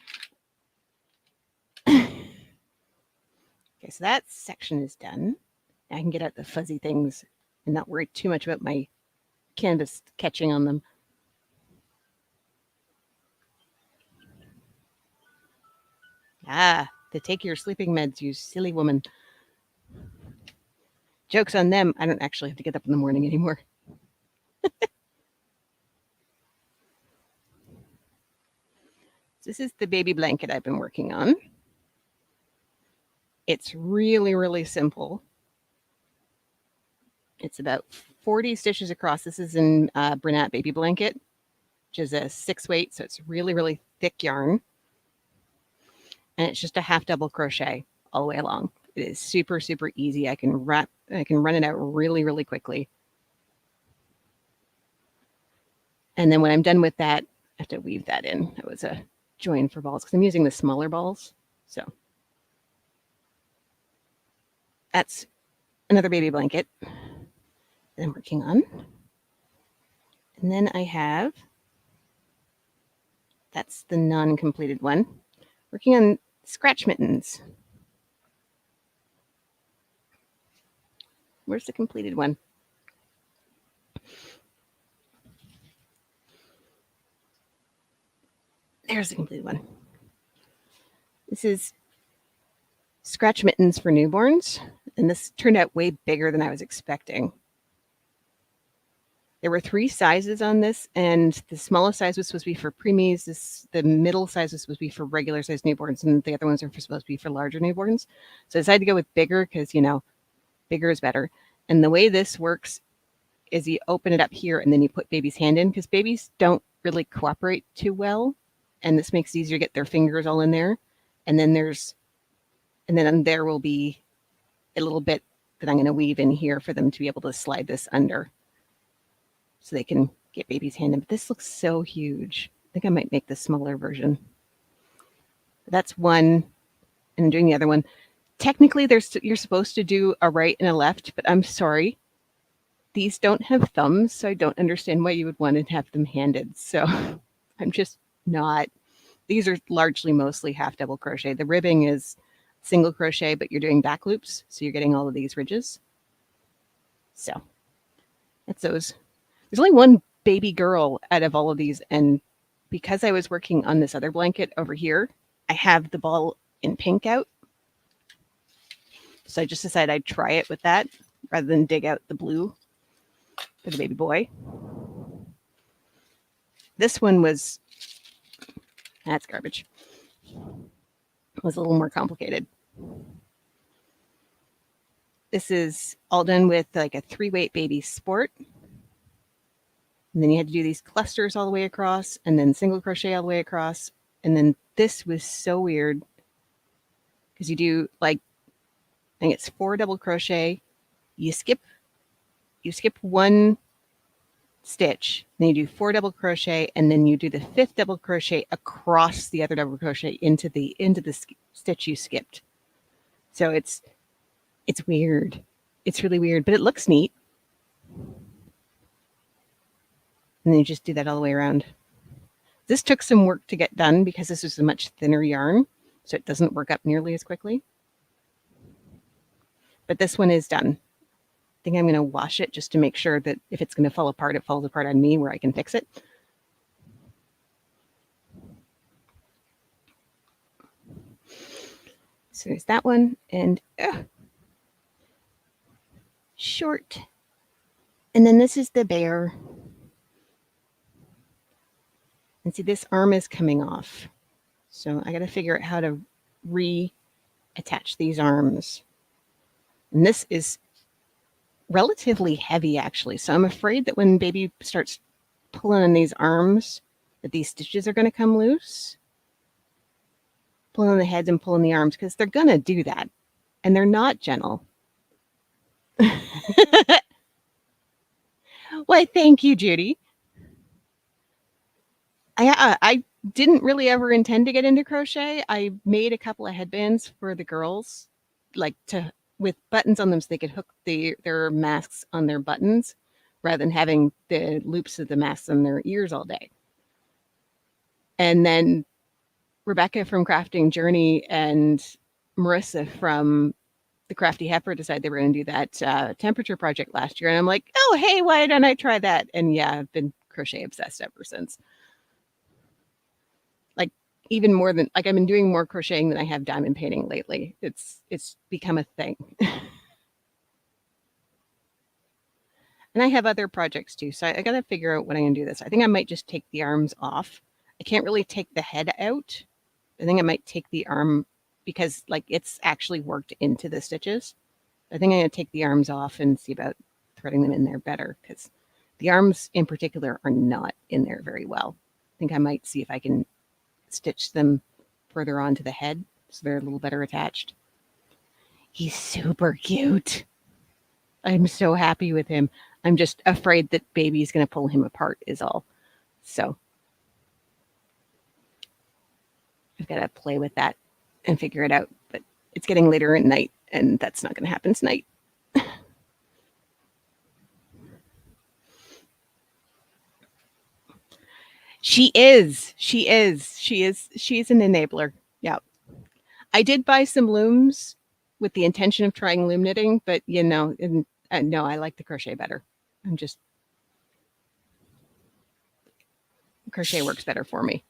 Okay, so that section is done. I can get out the fuzzy things and not worry too much about my canvas catching on them. Ah, to take your sleeping meds, you silly woman. Joke's on them. I don't actually have to get up in the morning anymore. This is the baby blanket I've been working on. It's really, really simple. It's about 40 stitches across. This is in Bernat baby blanket, which is a 6 weight, so it's really, really thick yarn. and it's just a half double crochet all the way along. It is super, super easy. I can run it out really, really quickly. And then when I'm done with that, I have to weave that in. That was a join for balls because I'm using the smaller balls. So that's another baby blanket that I'm working on. And then I have, that's the non-completed one, working on scratch mittens. Where's the completed one? There's the completed one. This is scratch mittens for newborns, and this turned out way bigger than I was expecting. There were 3 sizes on this, and the smallest size was supposed to be for preemies. The middle size was supposed to be for regular size newborns, and the other ones are supposed to be for larger newborns. So I decided to go with bigger because, bigger is better. And the way this works is you open it up here and then you put baby's hand in because babies don't really cooperate too well. And this makes it easier to get their fingers all in there. And then there will be a little bit that I'm going to weave in here for them to be able to slide this under so they can get baby's hand in. But this looks so huge. I think I might make the smaller version. That's one, and I'm doing the other one. Technically, you're supposed to do a right and a left, but I'm sorry. These don't have thumbs, so I don't understand why you would want to have them handed. So I'm just not. These are mostly half double crochet. The ribbing is single crochet, but you're doing back loops, so you're getting all of these ridges. So that's those. There's only one baby girl out of all of these, and because I was working on this other blanket over here, I have the ball in pink out. So I just decided I'd try it with that rather than dig out the blue for the baby boy. This one was, that's garbage. It was a little more complicated. This is all done with like a 3-weight baby sport. And then you had to do these clusters all the way across and then single crochet all the way across. And then this was so weird because you do I think it's 4 double crochet. You skip 1 stitch, then you do 4 double crochet, and then you do the 5th double crochet across the other double crochet into the stitch you skipped. So it's weird. It's really weird, but it looks neat. And then you just do that all the way around. This took some work to get done because this is a much thinner yarn, so it doesn't work up nearly as quickly. But this one is done. I think I'm going to wash it just to make sure that if it's going to fall apart, it falls apart on me where I can fix it. So there's that one, and short. And then this is the bear. And see, this arm is coming off. So I got to figure out how to reattach these arms. And this is relatively heavy, actually. So I'm afraid that when baby starts pulling on these arms, that these stitches are going to come loose. Pulling on the heads and pulling the arms, because they're going to do that. And they're not gentle. Why, thank you, Judy. I didn't really ever intend to get into crochet. I made a couple of headbands for the girls, with buttons on them so they could hook their masks on their buttons rather than having the loops of the masks on their ears all day. And then Rebecca from Crafting Journey and Marissa from the Crafty Heifer decided they were going to do that temperature project last year. And I'm like, oh, hey, why don't I try that? And yeah, I've been crochet obsessed ever since. Even more than I've been doing more crocheting than I have diamond painting lately. It's become a thing. And I have other projects too. So I got to figure out when I'm going to do this. I think I might just take the arms off. I can't really take the head out. I think I might take the arm because it's actually worked into the stitches. I think I'm going to take the arms off and see about threading them in there better because the arms in particular are not in there very well. I think I might see if I can stitch them further onto the head so they're a little better attached. He's super cute. I'm so happy with him. I'm just afraid that baby's going to pull him apart, is all. So I've got to play with that and figure it out. But it's getting later at night, and that's not going to happen tonight. She is. She is. She is. She's an enabler. Yeah. I did buy some looms with the intention of trying loom knitting, but no, I like the crochet better. I'm just crochet works better for me.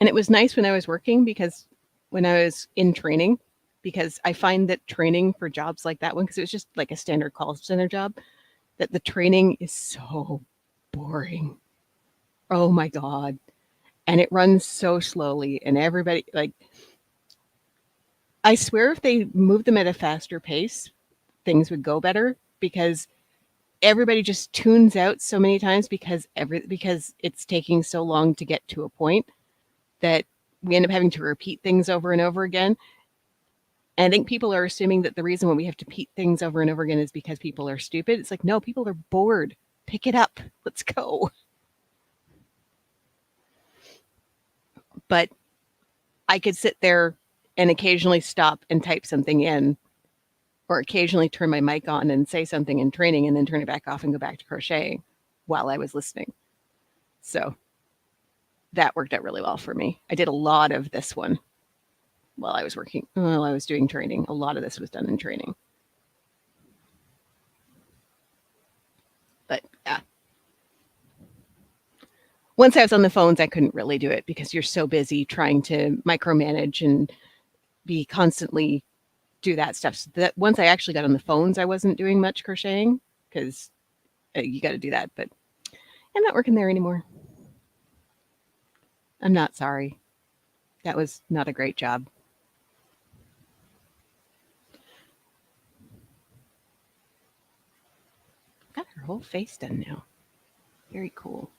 And it was nice when I was working because when I was in training, because I find that training for jobs like that one, because it was just like a standard call center job, that the training is so boring. Oh my God. And it runs so slowly, and everybody, like, I swear if they moved them at a faster pace, things would go better because everybody just tunes out so many times because it's taking so long to get to a point that we end up having to repeat things over and over again. And I think people are assuming that the reason why we have to repeat things over and over again is because people are stupid. It's like, no, people are bored. Pick it up. Let's go. But I could sit there and occasionally stop and type something in, or occasionally turn my mic on and say something in training and then turn it back off and go back to crocheting while I was listening. So that worked out really well for me. I did a lot of this one while I was doing training. A lot of this was done in training. But yeah. Once I was on the phones, I couldn't really do it because you're so busy trying to micromanage and be constantly do that stuff. So that once I actually got on the phones, I wasn't doing much crocheting because you got to do that. But I'm not working there anymore. I'm not sorry. That was not a great job. Got her whole face done now. Very cool.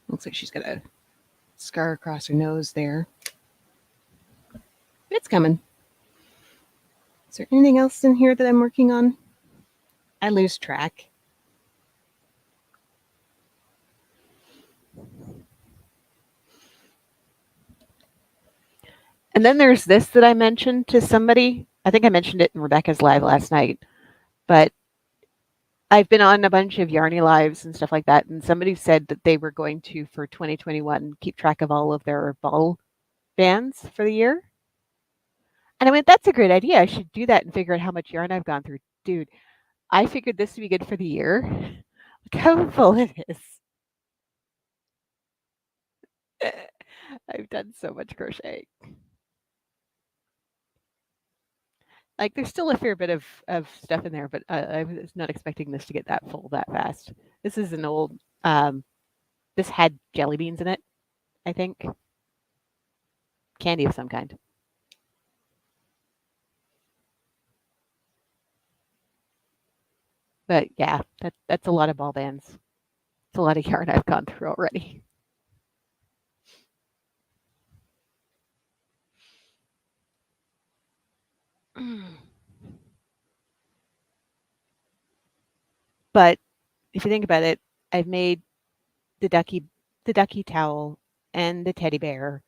Looks like she's got a scar across her nose there. It's coming. Is there anything else in here that I'm working on? I lose track. And then there's this that I mentioned to somebody. I think I mentioned it in Rebecca's live last night, but I've been on a bunch of Yarny lives and stuff like that, and somebody said that they were going to, for 2021, keep track of all of their ball bands for the year. And I went, that's a great idea. I should do that and figure out how much yarn I've gone through. Dude, I figured this would be good for the year. Look how full it is. I've done so much crochet. Like there's still a fair bit of stuff in there, but I was not expecting this to get that full that fast. This is an old. This had jelly beans in it, I think, candy of some kind. But yeah, that's a lot of ball bands. It's a lot of yarn I've gone through already. But if you think about it, I've made the ducky towel and the teddy bear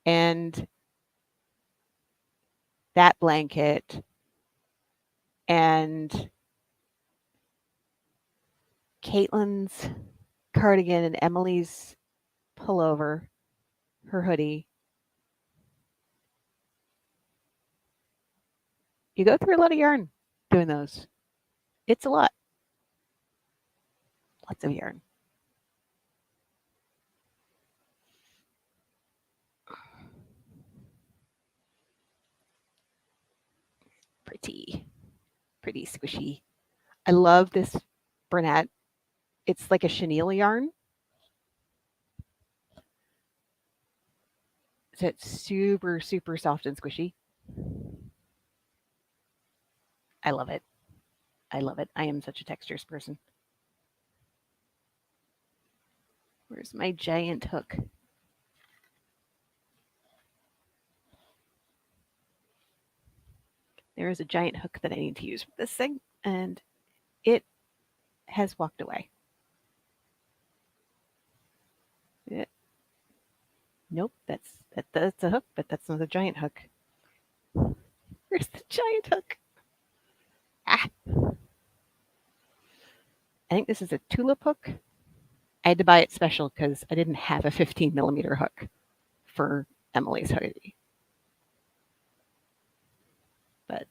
and that blanket and Caitlin's cardigan and Emily's pullover, her hoodie. You go through a lot of yarn doing those. It's a lot. Lots of yarn. Pretty squishy. I love this Bernat. It's like a chenille yarn. So it's super, super soft and squishy. I love it. I love it. I am such a textures person. Where's my giant hook? There is a giant hook that I need to use for this thing, and it has walked away. It, nope, that's a hook, but that's not a giant hook. Where's the giant hook? Ah, I think this is a tulip hook. I had to buy it special because I didn't have a 15 millimeter hook for Emily's hoodie. But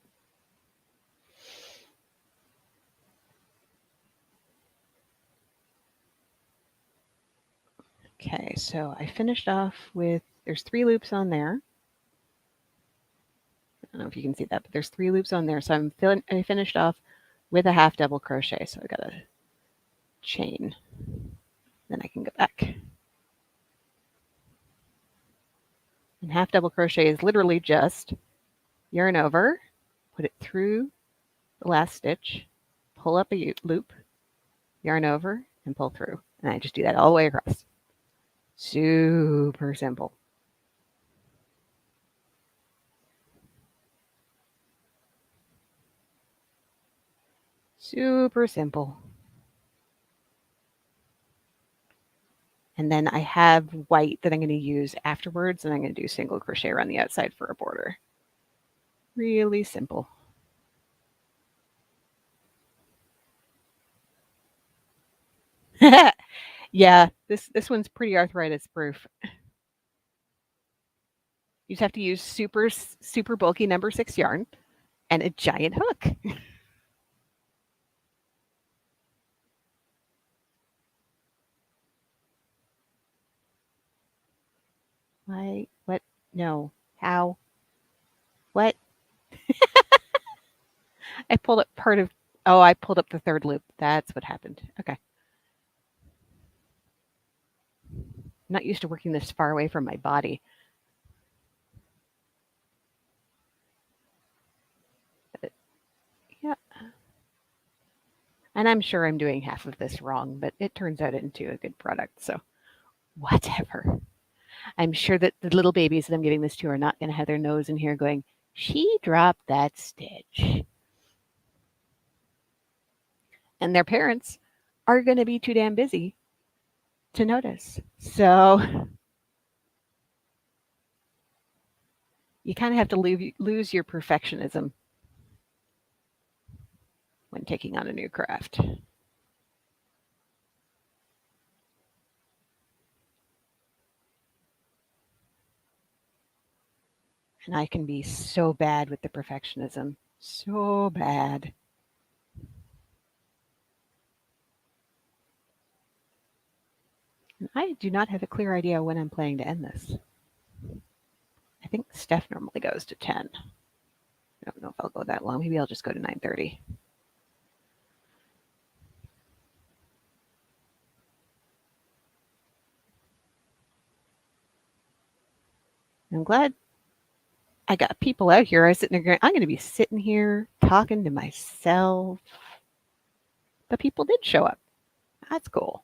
okay, so I finished off with, there's 3 loops on there. I don't know if you can see that, but there's 3 loops on there. So I finished off with a half double crochet. So I got a chain. Then I can go back. And half double crochet is literally just yarn over, put it through the last stitch, pull up a loop, yarn over, and pull through. And I just do that all the way across. Super simple. Super simple. And then I have white that I'm going to use afterwards, and I'm going to do single crochet around the outside for a border. Really simple. Yeah, this one's pretty arthritis proof. You just have to use super bulky number 6 yarn and a giant hook. Why? What? No. How? What? I pulled up part of. Oh, I pulled up the 3rd loop. That's what happened. Okay. I'm not used to working this far away from my body. But, yeah. And I'm sure I'm doing half of this wrong, but it turns out into a good product. So, whatever. I'm sure that the little babies that I'm giving this to are not going to have their nose in here going, she dropped that stitch. And their parents are going to be too damn busy to notice. So you kind of have to lose your perfectionism when taking on a new craft. And I can be so bad with the perfectionism. So bad. And I do not have a clear idea when I'm planning to end this. I think Steph normally goes to 10. I don't know if I'll go that long. Maybe I'll just go to 9:30. I'm glad I got people out here. I was sitting there going, I'm going to be sitting here talking to myself. But people did show up. That's cool.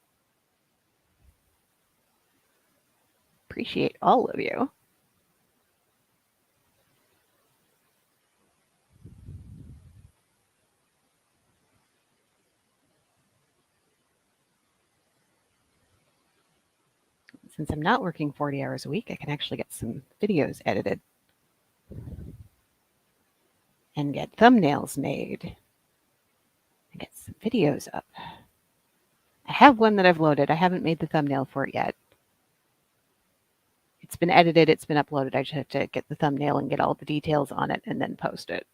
Appreciate all of you. Since I'm not working 40 hours a week, I can actually get some videos edited and get thumbnails made and get some videos up. I have one that I've loaded. I haven't made the thumbnail for it yet. It's been edited, it's been uploaded. I just have to get the thumbnail and get all the details on it and then post it.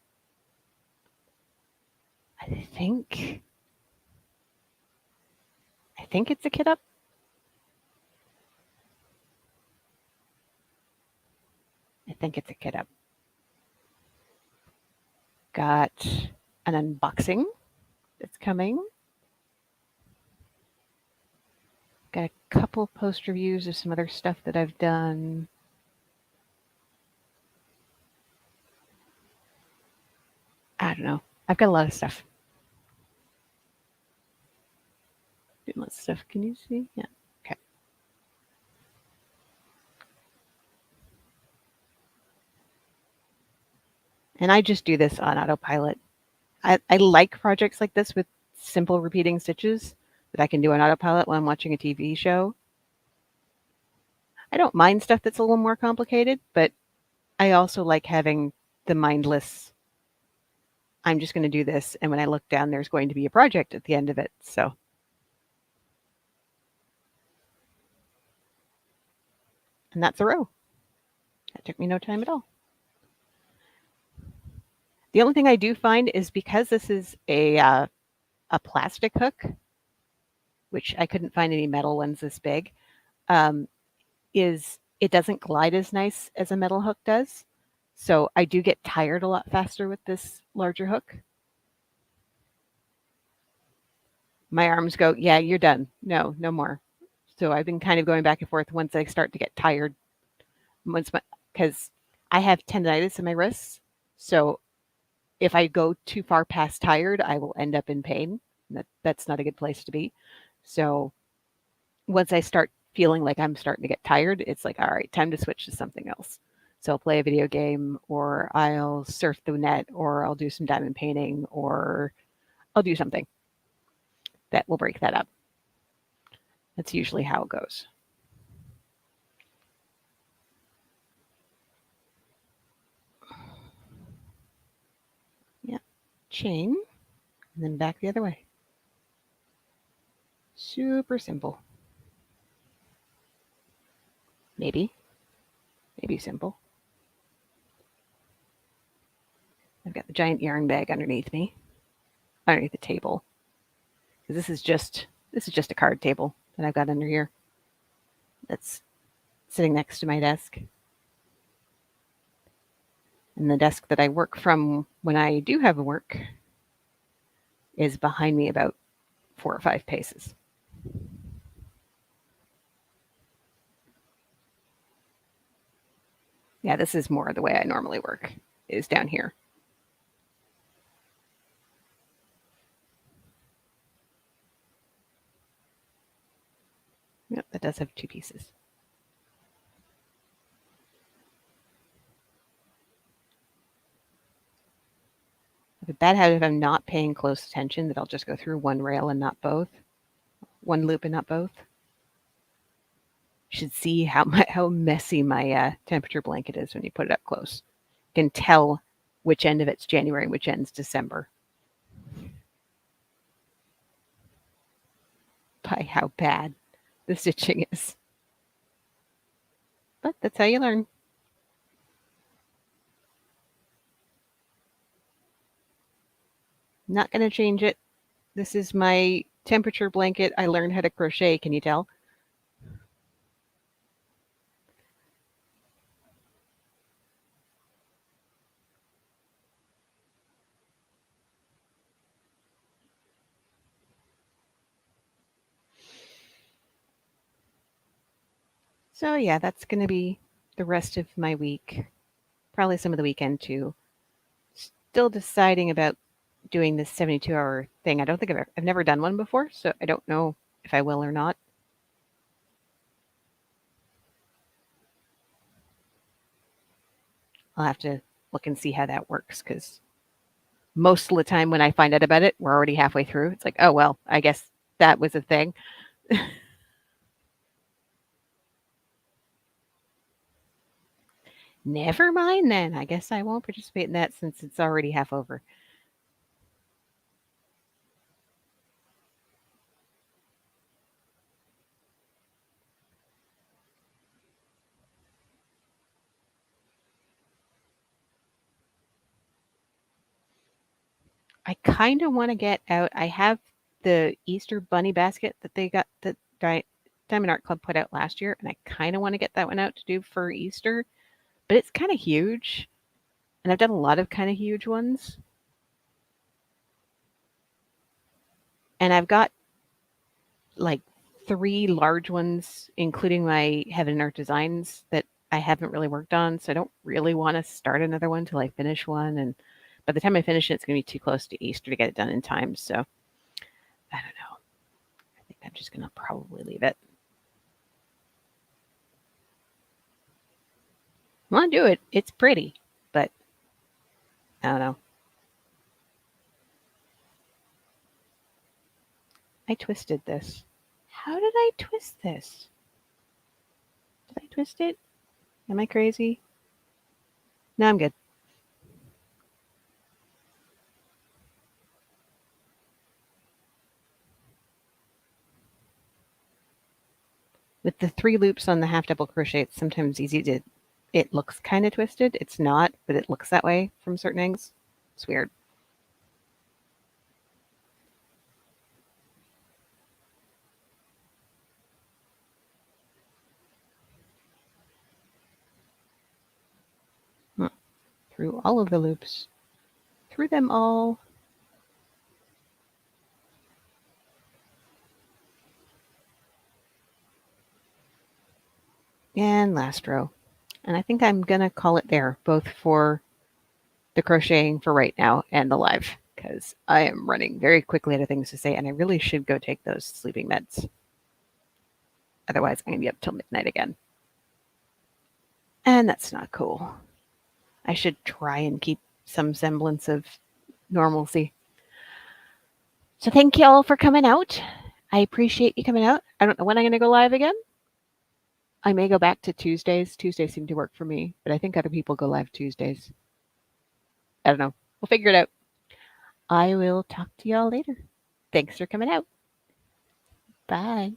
I think it's a kit up. I think it's a kit up. Got an unboxing that's coming. Got a couple post reviews of some other stuff that I've done. I don't know. I've got a lot of stuff. Doing lots of stuff. Can you see? Yeah. Okay. And I just do this on autopilot. I like projects like this with simple repeating stitches that I can do on autopilot when I'm watching a TV show. I don't mind stuff that's a little more complicated, but I also like having the mindless, I'm just going to do this. And when I look down, there's going to be a project at the end of it. So, and that's a row. That took me no time at all. The only thing I do find is because this is a plastic hook, which I couldn't find any metal ones this big, um, is it doesn't glide as nice as a metal hook does. So I do get tired a lot faster with this larger hook. My arms go, yeah, you're done. No, no more. So I've been kind of going back and forth once I start to get tired. Once because I have tendonitis in my wrists. So if I go too far past tired, I will end up in pain. That's not a good place to be. So once I start feeling like I'm starting to get tired, it's like, all right, time to switch to something else. So I'll play a video game, or I'll surf the net, or I'll do some diamond painting, or I'll do something that will break that up. That's usually how it goes. Yeah, chain, and then back the other way. Super simple. Maybe simple. I've got the giant yarn bag underneath me, underneath the table. Because this is just a card table that I've got under here. That's sitting next to my desk. And the desk that I work from when I do have a work is behind me about 4 or 5 paces. Yeah, this is more the way I normally work, is down here. Yep, that does have 2 pieces. I have a bad habit if I'm not paying close attention that I'll just go through one rail and not both, one loop and not both. You should see how messy my temperature blanket is when you put it up close. You can tell which end of it's January and which end's December by how bad the stitching is. But that's how you learn. Not going to change it. This is my temperature blanket. I learned how to crochet. Can you tell? So yeah, that's going to be the rest of my week. Probably some of the weekend too. Still deciding about doing this 72-hour thing. I don't think I've never done one before, so I don't know if I will or not. I'll have to look and see how that works because most of the time when I find out about it, we're already halfway through. It's like, oh, well, I guess that was a thing. Never mind then. I guess I won't participate in that since it's already half over. I kind of want to get out. I have the Easter bunny basket that they got that Diamond Art Club put out last year, and I kind of want to get that one out to do for Easter, but it's kind of huge, and I've done a lot of kind of huge ones, and I've got like 3 large ones, including my Heaven and Earth designs that I haven't really worked on, so I don't really want to start another one till I finish one, and by the time I finish it, it's going to be too close to Easter to get it done in time. So I don't know. I think I'm just going to probably leave it. I want to do it. It's pretty, but I don't know. I twisted this. How did I twist this? Did I twist it? Am I crazy? No, I'm good. With the 3 loops on the half double crochet, it's sometimes easy to, it looks kind of twisted. It's not, but it looks that way from certain angles. It's weird. Hmm. Through all of the loops. Through them all. And last row. And I think I'm going to call it there, both for the crocheting for right now and the live, because I am running very quickly out of things to say, and I really should go take those sleeping meds. Otherwise, I'm going to be up till midnight again. And that's not cool. I should try and keep some semblance of normalcy. So thank you all for coming out. I appreciate you coming out. I don't know when I'm going to go live again. I may go back to Tuesdays. Tuesdays seem to work for me, but I think other people go live Tuesdays. I don't know. We'll figure it out. I will talk to y'all later. Thanks for coming out. Bye.